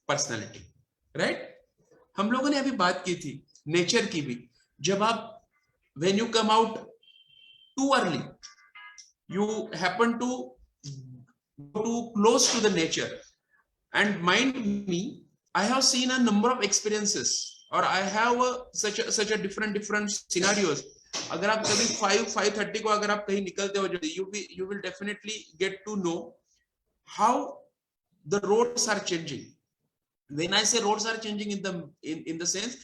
personality, right? हम लोगों ने अभी बात की थी nature की भी. जब आप when you come out too early, you happen to go too close to the nature. And mind me, I have seen a number of experiences, or I have such a different scenarios. अगर आप कभी 5:30 को अगर आप कहीं निकलते हो, you will definitely get to know how the roads are changing. When I say roads are changing in the sense,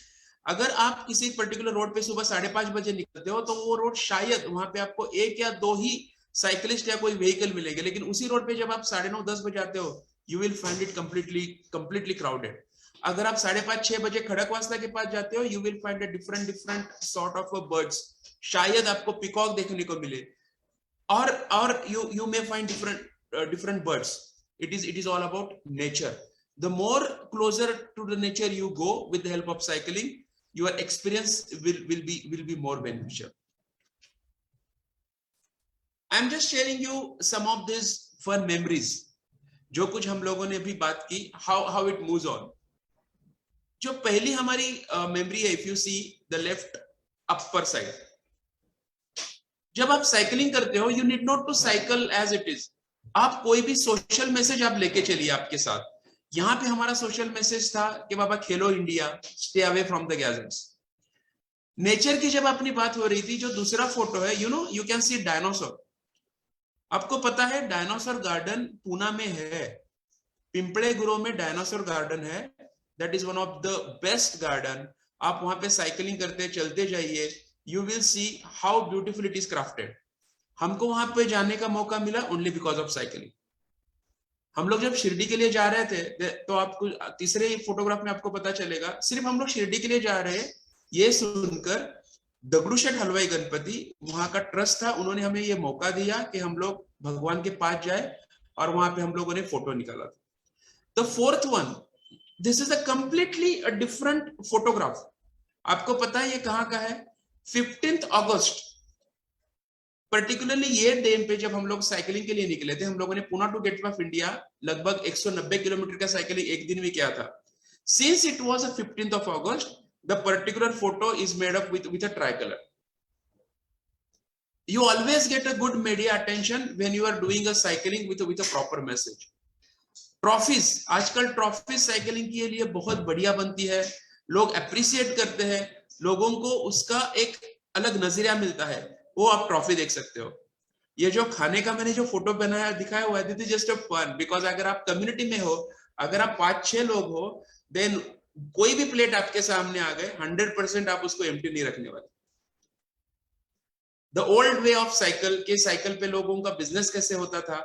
अगर आप किसी पर्टिकुलर रोड पे सुबह 5:30 बजे निकलते हो तो वो रोड शायद वहां पे आपको 1 या 2 ही साइकिलिस्ट या कोई व्हीकल मिलेंगे, लेकिन उसी रोड पे जब आप 9:30-10 बजे आते हो, you will find it completely crowded. अगर आप 5:30-6 बजे खड़कवासला के पास जाते हो, you will find a different sort of birds. शायद आपको पिकॉक देखने को मिले, और you may find different birds. It is all about nature. The more closer to the nature you go with the help of cycling, your experience will be more beneficial. I'm just sharing you some of these fun memories. जो कुछ हम लोगों ने भी बात की, how it moves on. जो पहली हमारी मेमोरी है, if you see the left upper side, जब आप साइकिलिंग करते हो, you need not to cycle as it is. आप कोई भी सोशल मैसेज आप लेके चलिए आपके साथ. यहाँ पे हमारा सोशल मैसेज था कि बाबा खेलो India, stay away from the gadgets. Nature की जब अपनी बात हो रही थी, जो दूसरा फोटो है, you can see डायनासोर. आपको पता है डायनासोर गार्डन पुणे में है, पिंपले गुरो में डायनासोर गार्डन है. That is one of the best garden. आप वहां पे साइकिलिंग करते चलते जाइए, you will see how beautiful it is crafted. हमको वहां पे जाने का मौका मिला ओनली बिकॉज ऑफ साइकिलिंग। हम लोग जब शिरडी के लिए जा रहे थे तो आपको तीसरे फोटोग्राफ में आपको पता चलेगा, सिर्फ हम लोग शिरडी के लिए जा रहे हैं ये सुनकर दगड़ूशेठ हलवाई गणपति वहां का ट्रस्ट था, उन्होंने हमें ये मौका दिया कि हम लोग भगवान के पास जाए और वहां पे हम लोगों ने फोटो निकाला था। The fourth one, this is a completely a different photograph. आपको पता है ये कहाँ का है? 15 अगस्त, पर्टिकुलरली ये डे पे जब हम लोग साइकिलिंग के लिए निकले थे, हम लोगों ने Pune to gateway of India लगभग 190 किलोमीटर का साइकिलिंग एक दिन में किया था। Since it was 15th of August, the particular photo is made up with a tricolor. You always get a good media attention when you are doing a cycling with a proper message. Trophies, आजकल trophies cycling के लिए बहुत बढ़िया बनती है, लोग appreciate करते हैं, लोगों को उसका एक अलग नजरिया मिलता है, वो आप ट्रॉफी देख सकते हो। ये जो खाने का मैंने जो फोटो बनाया दिखाया हुआ है, this is just a fun, because अगर आप कम्युनिटी में हो, अगर आप 5-6 लोग हो, देन कोई भी प्लेट आपके सामने आ गए 100% आप उसको एम्प्टी नहीं रखने वाले। The old way of cycle के साइकिल पे लोगों का बिजनेस कैसे होता था,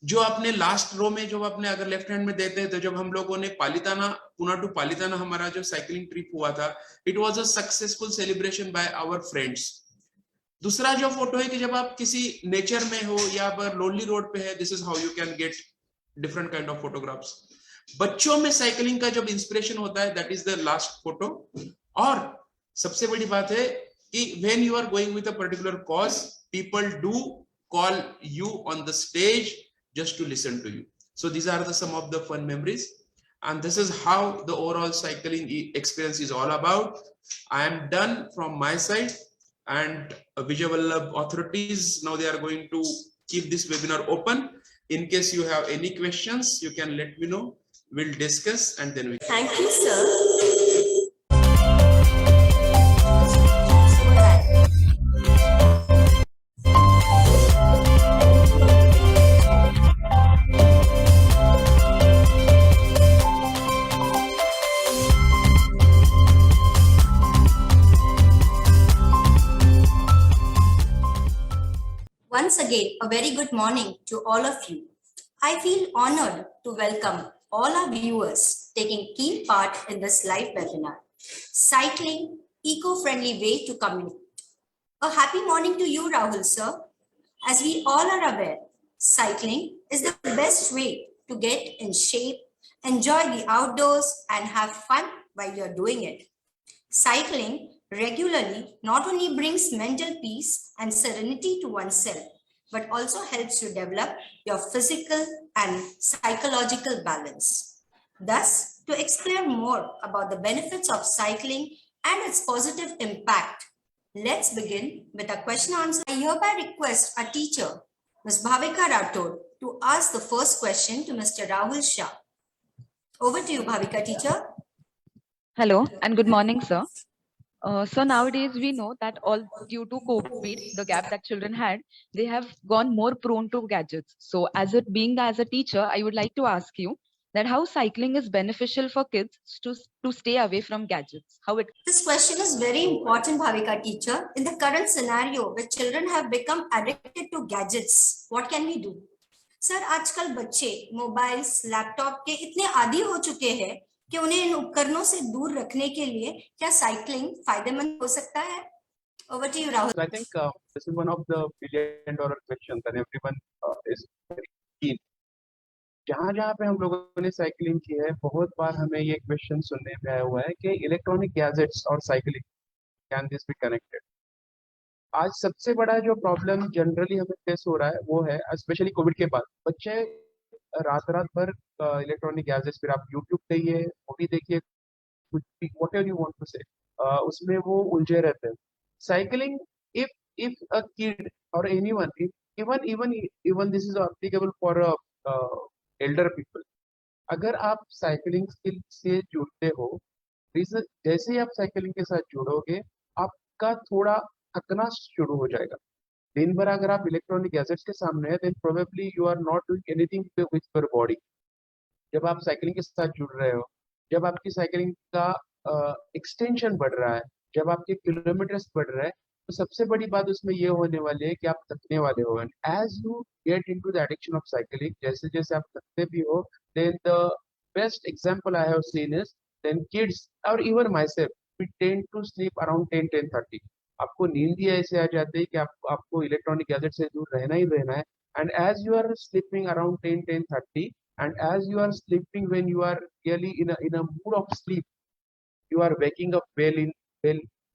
जो आपने लास्ट रो में जो आपने अगर लेफ्ट हैंड में देते हैं, तो जब हम लोगों ने पालिताना, पुणे टू पालिताना हमारा जो साइकिलिंग ट्रिप हुआ था, it was a successful celebration by our friends. दूसरा जो फोटो है कि जब आप किसी नेचर में हो या पर लोनली रोड पे है, this is how you can get different kind of photographs. बच्चों में साइकिलिंग का जब इंस्पिरेशन होता है, that is the last photo. और सबसे बड़ी बात है कि when you are going with a particular cause, people do call you on the stage just to listen to you. So these are the some of the fun memories, and this is how the overall cycling experience is all about. I am done from my side, and Vijay Vallabh authorities now they are going to keep this webinar open. In case you have any questions, you can let me know. We'll discuss and then we. Thank you, sir. Once again, a very good morning to all of you. I feel honored to welcome all our viewers taking keen part in this live webinar, Cycling, Eco-Friendly Way to Communicate. A happy morning to you, Rahul, sir. As we all are aware, cycling is the best way to get in shape, enjoy the outdoors, and have fun while you're doing it. Cycling regularly not only brings mental peace and serenity to oneself, but also helps you develop your physical and psychological balance. Thus, to explore more about the benefits of cycling and its positive impact, let's begin with a question answer. I hereby request our teacher, Ms. Bhavika Rathod, to ask the first question to Mr. Rahul Shah. Over to you, Bhavika teacher. Hello and good morning, sir. So nowadays we know that all due to COVID, the gap that children had, they have gone more prone to gadgets. So as a teacher, I would like to ask you that how cycling is beneficial for kids to stay away from gadgets. This question is very important, Bhavika teacher. In the current scenario where children have become addicted to gadgets, what can we do? Sir, आजकल बच्चे mobiles, laptop के इतने आदी हो चुके हैं कि उन्हें इन उपकरणों से दूर रखने के लिए क्या साइकिलिंग फायदेमंद हो सकता है? Over to you, Rahul. I think this is one of the $1 billion questions and everyone is very keen. जहाँ जहाँ पे हम लोगों ने साइकिलिंग की है, बहुत बार हमें ये क्वेश्चन सुनने में आया हुआ है कि इलेक्ट्रॉनिक गैजेट्स और cycling can this be connected. आज सबसे बड़ा जो प्रॉब्लम जनरली हमें फेस हो रहा है वो है, स्पेशली कोविड के बाद, बच्चे रात रात भर इलेक्ट्रॉनिक गैजेट्स, फिर आप यूट्यूब देखिए, मूवी देखिए, कुछ भी whatever you want to say, उसमें वो उलझे रहते हैं। Cycling, if a kid or anyone, even this is applicable for elder people, अगर आप साइकिलिंग से जुड़ते हो, जैसे ही आप साइकिलिंग के साथ जुड़ोगे, आपका थोड़ा थकना शुरू हो जाएगा। दिन भर अगर आप इलेक्ट्रॉनिक गैजेट्स के सामने है, then probably you are not doing anything with your body. जब आप साइकिलिंग के साथ जुड़ रहे हो, जब आपकी साइकिलिंग का एक्सटेंशन बढ़ रहा है, जब आपके किलोमीटर्स बढ़ रहे हैं, तो सबसे बड़ी बात उसमें ये होने वाली है कि आप थकने वाले हो, and as you get into the addiction of cycling, जैसे जैसे आप थकते भी हो, then the best example I have seen is then kids और even myself, we tend to sleep around 10-10:30। आपको नींद ही ऐसे आ जाती है कि आपको इलेक्ट्रॉनिक गैजेट से दूर रहना ही रहना है, and as you are sleeping around 10-10:30, and as you are sleeping, when you are really in a mood of sleep, you are waking up well,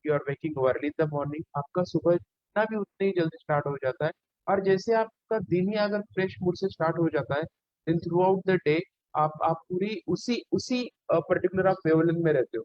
you are waking early in the morning, आपका सुबह इतना भी उतने ही जल्दी start हो जाता है। और जैसे आपका दिन ही अगर फ्रेश मूड से स्टार्ट हो जाता है, then throughout the day आप पूरी उसी उसी पर्टिकुलर आप वेवलेंथ में रहते हो।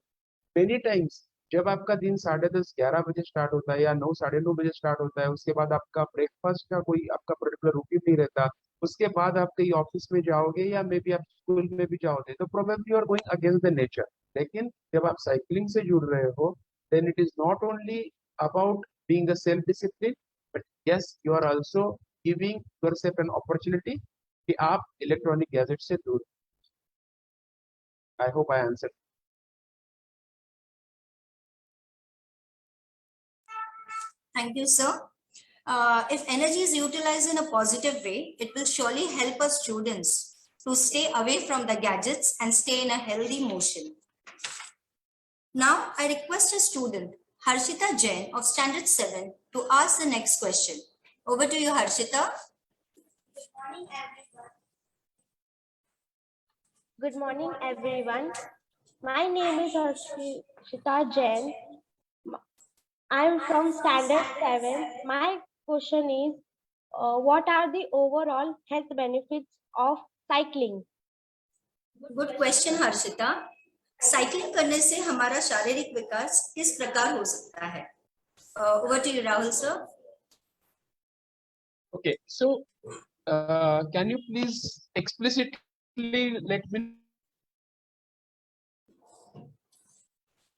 मेनी टाइम्स जब आपका दिन 10:30-11 बजे स्टार्ट होता है या 9-9:30 बजे स्टार्ट होता है, उसके बाद आपका ब्रेकफास्ट का कोई आपका पर्टिकुलर रूटीन नहीं रहता, उसके बाद आप कहीं ऑफिस में जाओगे या मे बी आप स्कूल में भी जाओगे, तो probably you are going against the nature. लेकिन जब आप साइकिलिंग से जुड़ रहे हो, then it is not only about being a self discipline, but yes you are also giving yourself an opportunity कि आप इलेक्ट्रॉनिक गैजेट से दूर। I hope I answer. Thank you, sir. If energy is utilized in a positive way, it will surely help us students to stay away from the gadgets and stay in a healthy motion. Now, I request a student, Harshita Jain of Standard 7, to ask the next question. Over to you, Harshita. Good morning, everyone. My name is Harshita Jain. I am from Standard 7. My question is, what are the overall health benefits of cycling? Good question, Harshita. Cycling करने से हमारा शारीरिक विकास किस प्रकार हो सकता है? Over to you, Rahul, sir. Okay, so can you please explicitly let me?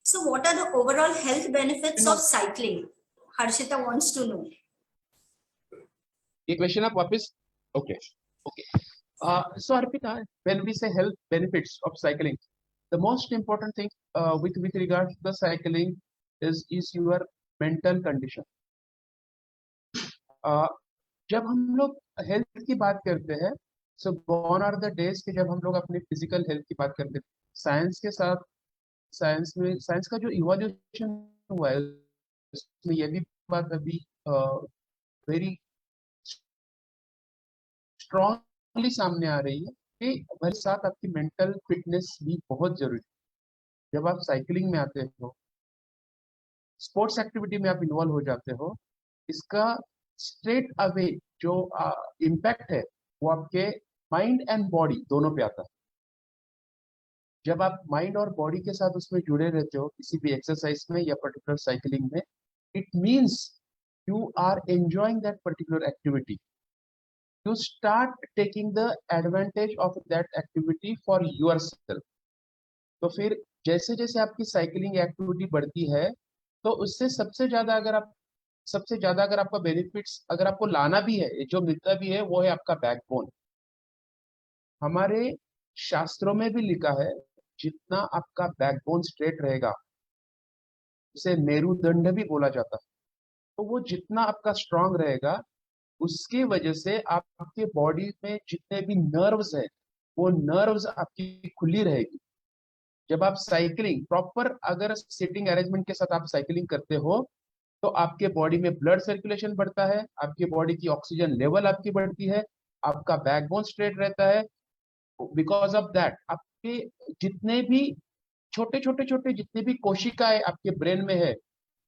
So what are the overall health benefits of cycling? Harshita wants to know. ये क्वेश्चन आप वापस। Okay, okay. So Arpita, when we say health benefits of cycling, the most important thing with regard to the cycling is your mental condition. जब हम लोग health की बात करते हैं, सो गॉन आर द डेज के जब हम लोग अपने फिजिकल हेल्थ की बात करते हैं। साइंस के साथ साइंस का जो इवोल्यूशन हुआ है, उसमें ये भी बात अभी वेरी स्ट्रांगली सामने आ रही है कि भले साथ आपकी मेंटल फिटनेस भी बहुत जरूरी है। जब आप साइकिलिंग में आते हो, स्पोर्ट्स एक्टिविटी में आप इन्वॉल्व हो जाते हो, इसका स्ट्रेट अवे जो इम्पैक्ट है वो आपके माइंड एंड बॉडी दोनों पे आता है। जब आप माइंड और बॉडी के साथ उसमें जुड़े रहते हो किसी भी एक्सरसाइज में या पर्टिकुलर साइकिलिंग में, it means you are enjoying that particular activity, you start taking the advantage of that activity for your self. तो फिर जैसे जैसे आपकी साइकिलिंग एक्टिविटी बढ़ती है, तो उससे सबसे ज्यादा अगर आपका बेनिफिट्स अगर आपको लाना भी है, जो मिलता भी है, वो है आपका बैकबोन। हमारे शास्त्रों में भी लिखा है, जितना आपका बैकबोन स्ट्रेट रहेगा उसे मेरुदंड भी बोला जाता है। तो वो जितना आपका स्ट्रांग रहेगा, उसकी वजह से आपके बॉडी में जितने भी नर्व्स हैं, वो नर्व्स आपकी खुली रहेगी। जब आप साइकिलिंग प्रॉपर अगर सिटिंग अरेंजमेंट के साथ आप साइकिलिंग करते हो, तो आपके बॉडी में ब्लड सर्कुलेशन बढ़ता है, आपके बॉडी की ऑक्सीजन लेवल आपकी बढ़ती है, आपका बैकबोन स्ट्रेट रहता है। बिकॉज ऑफ दैट आपके जितने भी छोटे जितने भी कोशिकाएं आपके ब्रेन में है,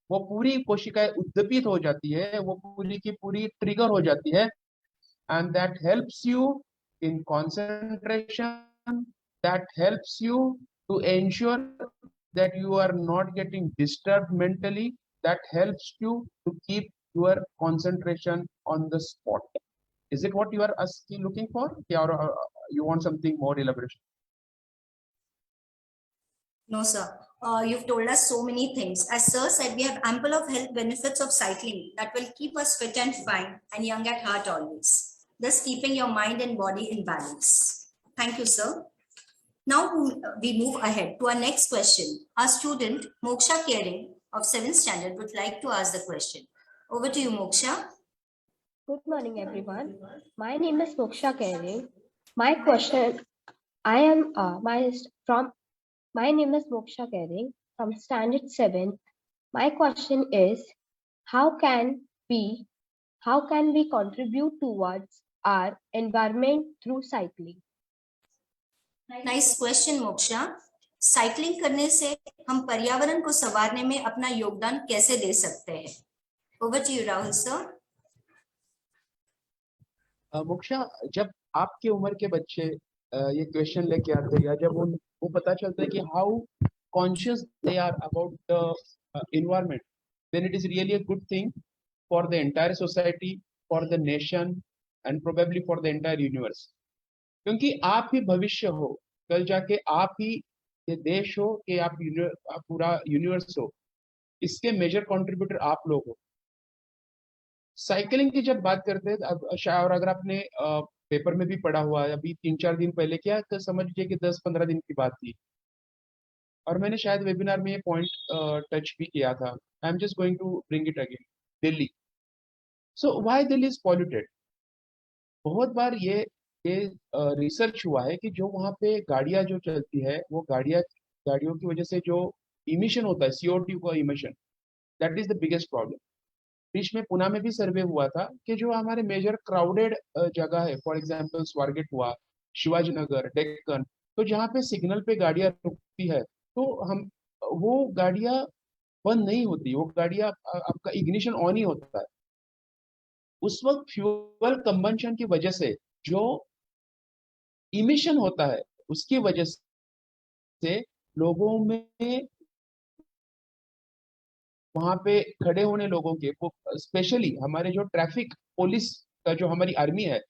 वो पूरी कोशिकाएं उद्दीपित हो जाती है, वो पूरी की पूरी ट्रिगर हो जाती है, and that helps you in concentration, that helps you to ensure that you are not getting disturb mentally, that helps you to keep your concentration on the spot. Is it what you are looking for, or you want something more elaboration? No, sir. You've told us so many things. As sir said, we have ample of health benefits of cycling that will keep us fit and fine and young at heart always, thus keeping your mind and body in balance. Thank you, sir. Now we move ahead to our next question. Our student Moksha Kering of 7th standard would like to ask the question. Over to you, Moksha. Good morning, everyone. My name is Moksha Kering. My question, I am my name is Moksha Kering from Standard 7. My question is, how can we contribute towards our environment through cycling? Nice question, Moksha. Cycling करने से हम पर्यावरण को संवारने में अपना योगदान कैसे दे सकते हैं? Over to you, Rahul sir. Moksha, जब आपके उम्र के बच्चे ये क्वेश्चन लेके आते हैं या जब वो पता चलता है कि how conscious they are about the environment, then it is really a good thing for the entire society, for the nation and probably for the entire universe. क्योंकि आप ही भविष्य हो, कल जाके आप ही ये देश हो कि आप पूरा यूनिवर्स हो, इसके मेजर कंट्रीब्यूटर आप लोग हो. साइकिलिंग की जब बात करते हैं और अगर आपने पेपर में भी पढ़ा हुआ है, अभी 3-4 दिन पहले क्या तो समझ लीजिए कि 10-15 दिन की बात थी, और मैंने शायद वेबिनार में ये पॉइंट टच भी किया था. I am just going to bring it again. Delhi. So why Delhi is polluted? बहुत बार ये रिसर्च हुआ है कि जो वहाँ पे गाड़ियां जो चलती है, वो गाड़ियों की वजह से जो इमिशन होता है, CO2 का emission, that is the biggest problem. बीच में पुणे में भी सर्वे हुआ था कि जो हमारे मेजर क्राउडेड जगह है, फॉर एग्जांपल स्वारगेट हुआ, शिवाजी नगर, डेक्कन, तो जहाँ पे सिग्नल पे गाड़ियां रुकती है, तो हम वो गाड़ियां बंद नहीं होती, वो गाड़ियां आपका इग्निशन ऑन ही होता है. उस वक्त फ्यूल कंबंशन की वजह से जो इमिशन होता है, उसकी वजह से लोगों में, वहां पे खड़े होने लोगों के, स्पेशली हमारे जो ट्रैफिक पुलिस का जो हमारी आर्मी है,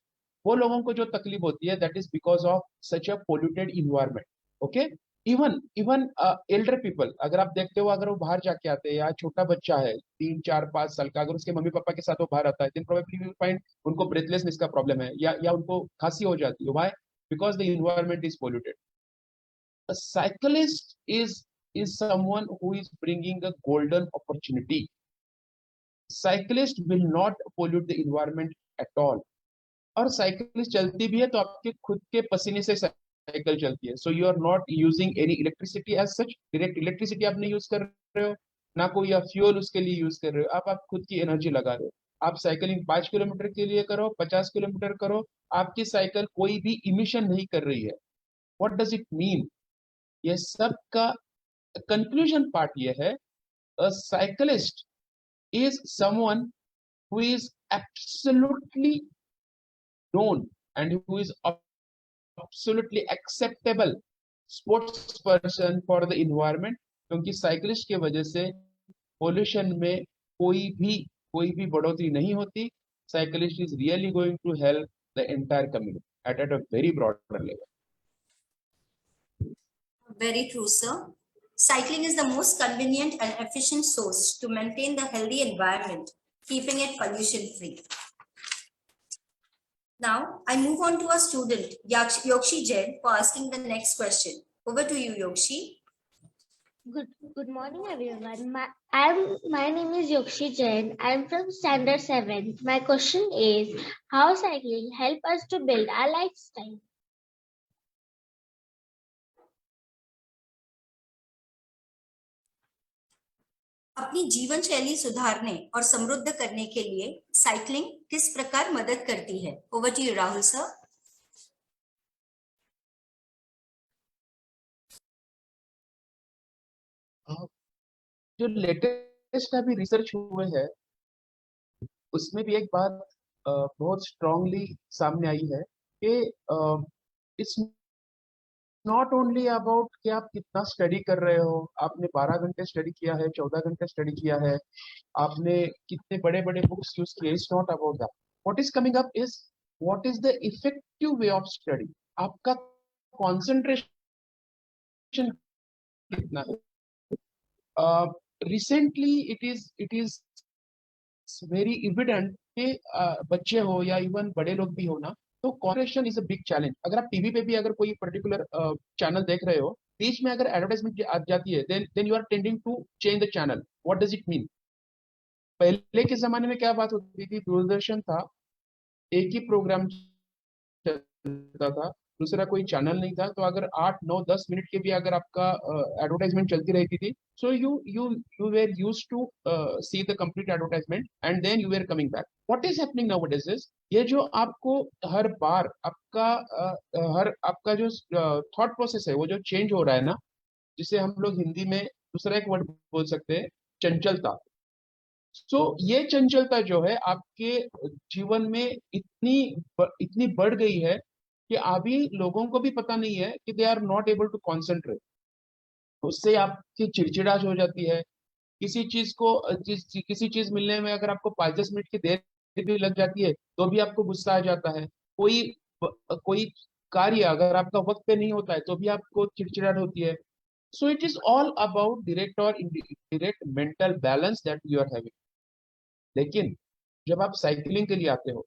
वो लोगों को जो तकलीफ होती है, that is because of such a polluted environment. Okay. Even Elder people, अगर आप देखते हो, अगर वो बाहर जाके आते हैं, या छोटा बच्चा है 3-4-5 साल का, अगर उसके मम्मी पापा के साथ वो बाहर आता है, देन प्रोबेबली विल फाइंड उनको ब्रेथलेसनेस का प्रॉब्लम है, या उनको खांसी हो जाती है. Why? Because the environment is polluted. A cyclist is someone who is bringing a golden opportunity. Cyclist will not pollute the environment at all. और साइकिल चलती भी है तो आपके खुद के पसीने से साइकिल चलती है. So you are not using any electricity as such. Direct electricity आप नहीं यूज कर रहे हो, ना कोई आप फ्यूल उसके लिए यूज कर रहे हो. आप खुद की एनर्जी लगा रहे हो. आप साइकिलिंग 5 किलोमीटर के लिए करो, 50 किलोमीटर करो, आपकी साइकिल कोई भी इमिशन नहीं कर रही है. What does it mean? ये सब का कंक्लूजन पार्ट ये है, a cyclist is someone who is absolutely known and who is absolutely acceptable sports person for the environment. क्योंकि साइकिलिस्ट की वजह से पोल्यूशन में कोई भी बढ़ोतरी नहीं होती. Cyclist is really going to help the entire community at a very broader level. Very true, sir. Cycling is the most convenient and efficient source to maintain the healthy environment, keeping it pollution free. Now, I move on to our student, Yokshi Jain, for asking the next question. Over to you, Yokshi. Good morning, everyone. My name is Yokshi Jain. I'm from Standard 7. My question is, how cycling help us to build our lifestyle? अपनी जीवन शैली सुधारने और समृद्ध करने के लिए cycling किस प्रकार मदद करती है? Over to you, Rahul sir. जो लेटेस्ट अभी रिसर्च हुए हैं, उसमें भी एक बात बहुत स्ट्रांगली सामने आई है कि इट्स नॉट ओनली अबाउट कि आप कितना स्टडी कर रहे हो. आपने 12 घंटे स्टडी किया है, 14 घंटे स्टडी किया है, आपने कितने बड़े बड़े बुक्स यूज किए. It's not about that. What is coming up is what is the effective way of study. आपका कॉन्सेंट्रेशन कितना है. Recently it is very evident कि बच्चे हो या इवन बड़े लोग भी हो ना, तो concentration is a big challenge. अगर आप टीवी पे भी अगर कोई पर्टिकुलर चैनल देख रहे हो, बीच में अगर एडवर्टाइजमेंट आ जाती है, then you are tending to change the channel. What does it mean? पहले के जमाने में क्या बात होती थी, दूरदर्शन था, एक ही प्रोग्राम चलता था, दूसरा कोई चैनल नहीं था. तो अगर 8 9 10 मिनट के भी अगर आपका एडवर्टाइजमेंट चलती रहती थी, so you you you were use to see the complete advertisement and then you were coming back. What is happening now is this, ये जो आपको हर बार आपका हर आपका जो थॉट प्रोसेस है वो जो चेंज हो रहा है ना, जिसे हम लोग हिंदी में दूसरा एक वर्ड बोल सकते हैं, चंचलता. सो ये चंचलता जो है आपके जीवन में इतनी बढ़ गई है कि अभी लोगों को भी पता नहीं है कि they are not able to concentrate. उससे आपकी चिड़चिड़ाहट हो जाती है. किसी चीज को किसी चीज मिलने में अगर आपको 5 10 मिनट की देर भी लग जाती है तो भी आपको गुस्सा आ जाता है. कोई कार्य अगर आपका वक्त पे नहीं होता है तो भी आपको चिड़चिड़ाहट होती है. So it is all about direct और indirect mental balance that you are having. लेकिन जब आप साइकिलिंग के लिए आते हो,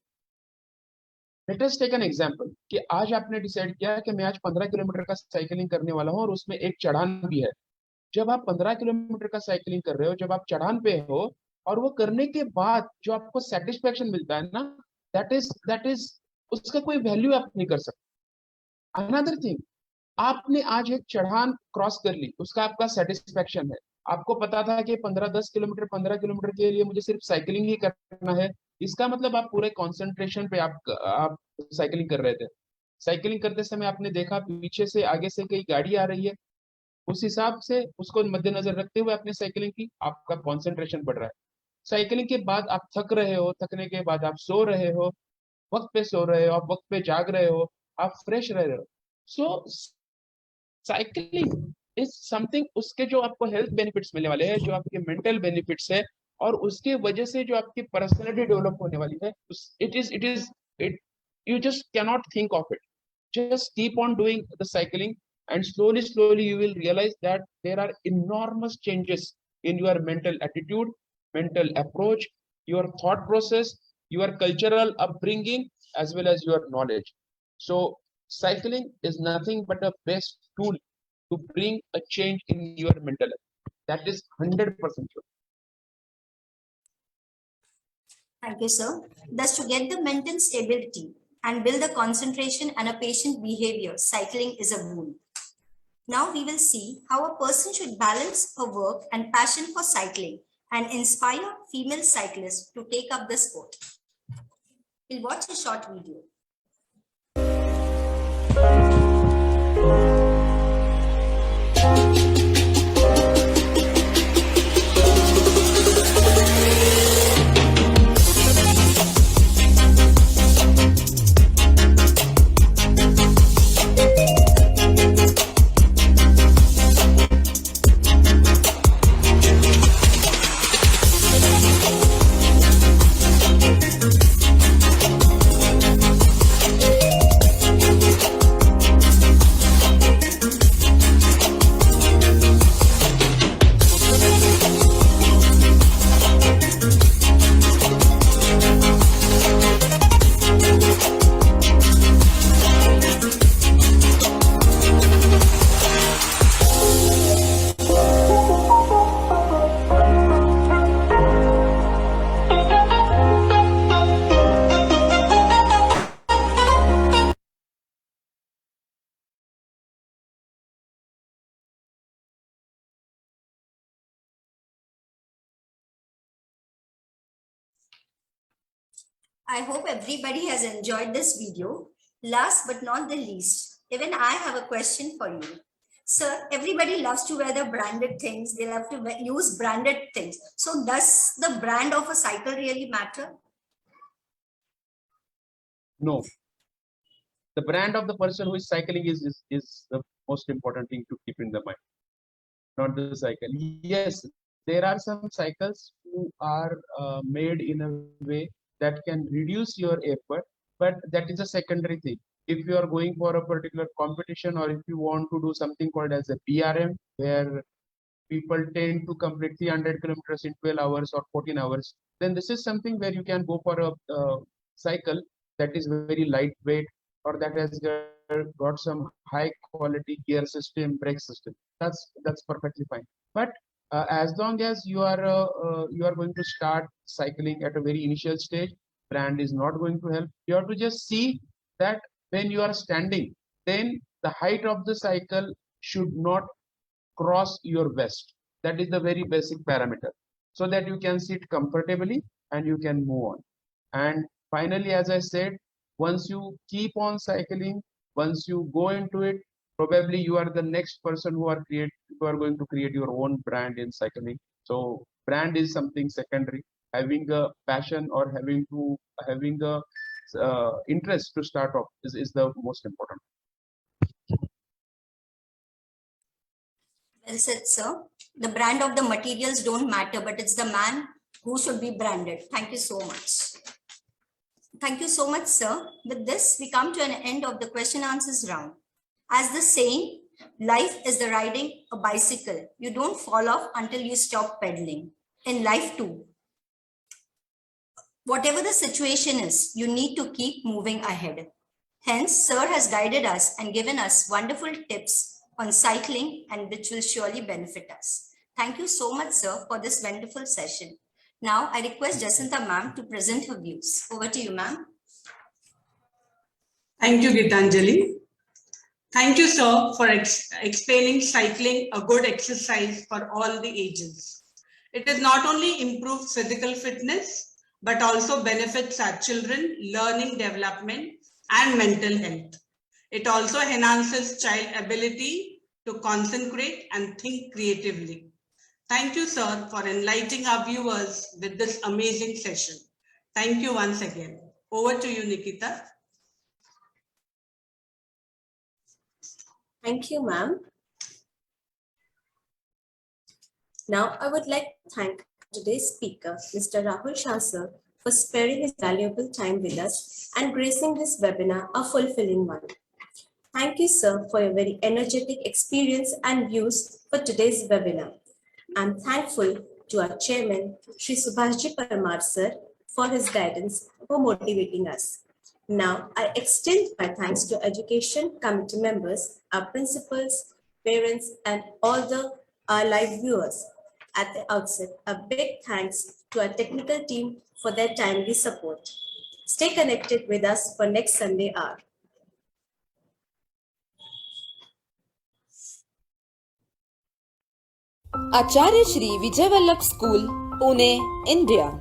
let us take an example कि आज आपने डिसाइड किया कि मैं आज 15 किलोमीटर का साइकिलिंग करने वाला हूं और उसमें एक चढ़ान भी है. जब आप 15 किलोमीटर का साइकिलिंग कर रहे हो, जब आप चढ़ान पे हो, और वो करने के बाद जो आपको सेटिस्फेक्शन मिलता है ना, दैट इज उसका कोई वैल्यू आप नहीं कर सकते. अनदर थिंग, आपने आज एक चढ़ान क्रॉस कर ली, उसका आपका सेटिस्फेक्शन है. आपको पता था कि 15 किलोमीटर के लिए मुझे सिर्फ साइकिलिंग ही करना है. इसका मतलब आप पूरे कंसंट्रेशन पे आप साइकिलिंग कर रहे थे. साइकिलिंग करते समय आपने देखा पीछे से आगे से कई गाड़ी आ रही है, उस हिसाब से उसको मद्देनजर रखते हुए आपने साइकिलिंग की, आपका कंसंट्रेशन बढ़ रहा है. साइकिलिंग के बाद आप थक रहे हो, थकने के बाद आप सो रहे हो, वक्त पे सो रहे हो, आप वक्त पे जाग रहे हो, आप फ्रेश रह रहे हो. सो साइकिलिंग इज समथिंग, उसके जो आपको हेल्थ बेनिफिट्स मिलने वाले हैं, जो आपके मेंटल बेनिफिट्स है, और उसके वजह से जो आपकी पर्सनैलिटी डेवलप होने वाली है, it you just cannot think of it. just keep on doing the cycling, and slowly you will realize that there are enormous changes in your mental attitude, mental approach, your thought process, your cultural upbringing, as well as your knowledge. So cycling is nothing but a best tool to bring a change in your mental health. That is 100% sure. Thank you, sir. Thus, to get the mental stability and build the concentration and a patient behavior, cycling is a boon. Now we will see how a person should balance a work and passion for cycling and inspire female cyclists to take up the sport. We'll watch a short video. I hope everybody has enjoyed this video. Last but not the least, even I have a question for you. Sir, everybody loves to wear the branded things. They love to use branded things. So does the brand of a cycle really matter? No. The brand of the person who is cycling is the most important thing to keep in the mind, not the cycle. Yes, there are some cycles who are made in a way that can reduce your effort, but that is a secondary thing. If you are going for a particular competition, or if you want to do something called as a PRM, where people tend to complete 300 kilometers in 12 hours or 14 hours, then this is something where you can go for a cycle. that is very lightweight or that has got some high quality gear system, brake system. That's perfectly fine. But as long as you are going to start cycling at a very initial stage, brand is not going to help. You have to just see that when you are standing, then the height of the cycle should not cross your waist. That is the very basic parameter, so that you can sit comfortably and you can move on. And finally, as I said, once you keep on cycling, once you go into it, probably you are the next person who are going to create your own brand in cycling. So brand is something secondary. Having a passion or having a interest to start off is the most important. Well said, sir. The brand of the materials don't matter, but it's the man who should be branded. Thank you so much. Thank you so much, sir. With this, we come to an end of the question answers round. As the saying, life is the riding a bicycle. You don't fall off until you stop pedaling. In life too, whatever the situation is, you need to keep moving ahead. Hence, sir has guided us and given us wonderful tips on cycling, and which will surely benefit us. Thank you so much, sir, for this wonderful session. Now, I request Jacinta ma'am to present her views. Over to you, ma'am. Thank you, Gitanjali. Thank you, sir, for explaining cycling a good exercise for all the ages. It is not only improves physical fitness, but also benefits our children, learning development, and mental health. It also enhances child ability to concentrate and think creatively. Thank you, sir, for enlightening our viewers with this amazing session. Thank you once again. Over to you, Nikita. Thank you, ma'am. Now, I would like to thank today's speaker, Mr. Rahul Shah, sir, for sparing his valuable time with us and gracing this webinar a fulfilling one. Thank you, sir, for your very energetic experience and views for today's webinar. I'm thankful to our chairman, Shri Subhashji Parmar, sir, for his guidance for motivating us. Now, I extend my thanks to Education Committee members, our principals, parents, and all the live viewers. At the outset, a big thanks to our technical team for their timely support. Stay connected with us for next Sunday hour. Acharya Shri Vijay Vallabh School, Pune, India.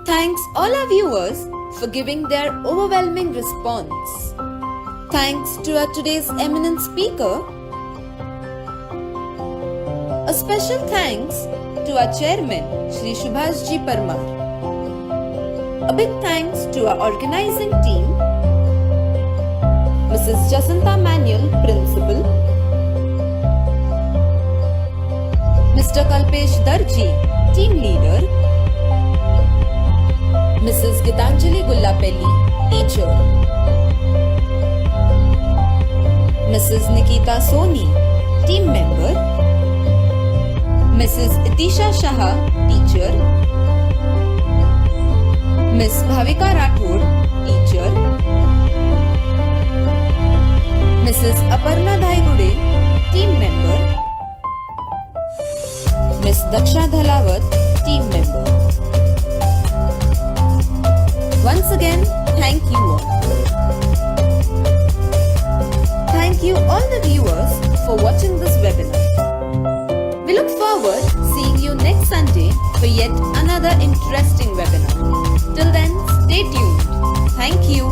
Thanks all our viewers for giving their overwhelming response. Thanks to our today's eminent speaker. A special thanks to our chairman, Shri Subhashji Parmar. A big thanks to our organizing team, Mrs. Jacinta Manuel, Principal, Mr. Kalpesh Darji, Team Leader, Mrs. Gitanjali Gullapelli, Teacher, Mrs. Nikita Soni, Team Member, Mrs. Itisha Shah, Teacher, Ms. Bhavika Rathod, Teacher, Mrs. Aparna Dhaigude, Team Member, Ms. Daksha Dhalawat, Team Member. Once again, thank you all. Thank you all the viewers for watching this webinar. We look forward seeing you next Sunday for yet another interesting webinar. Till then, stay tuned. Thank you.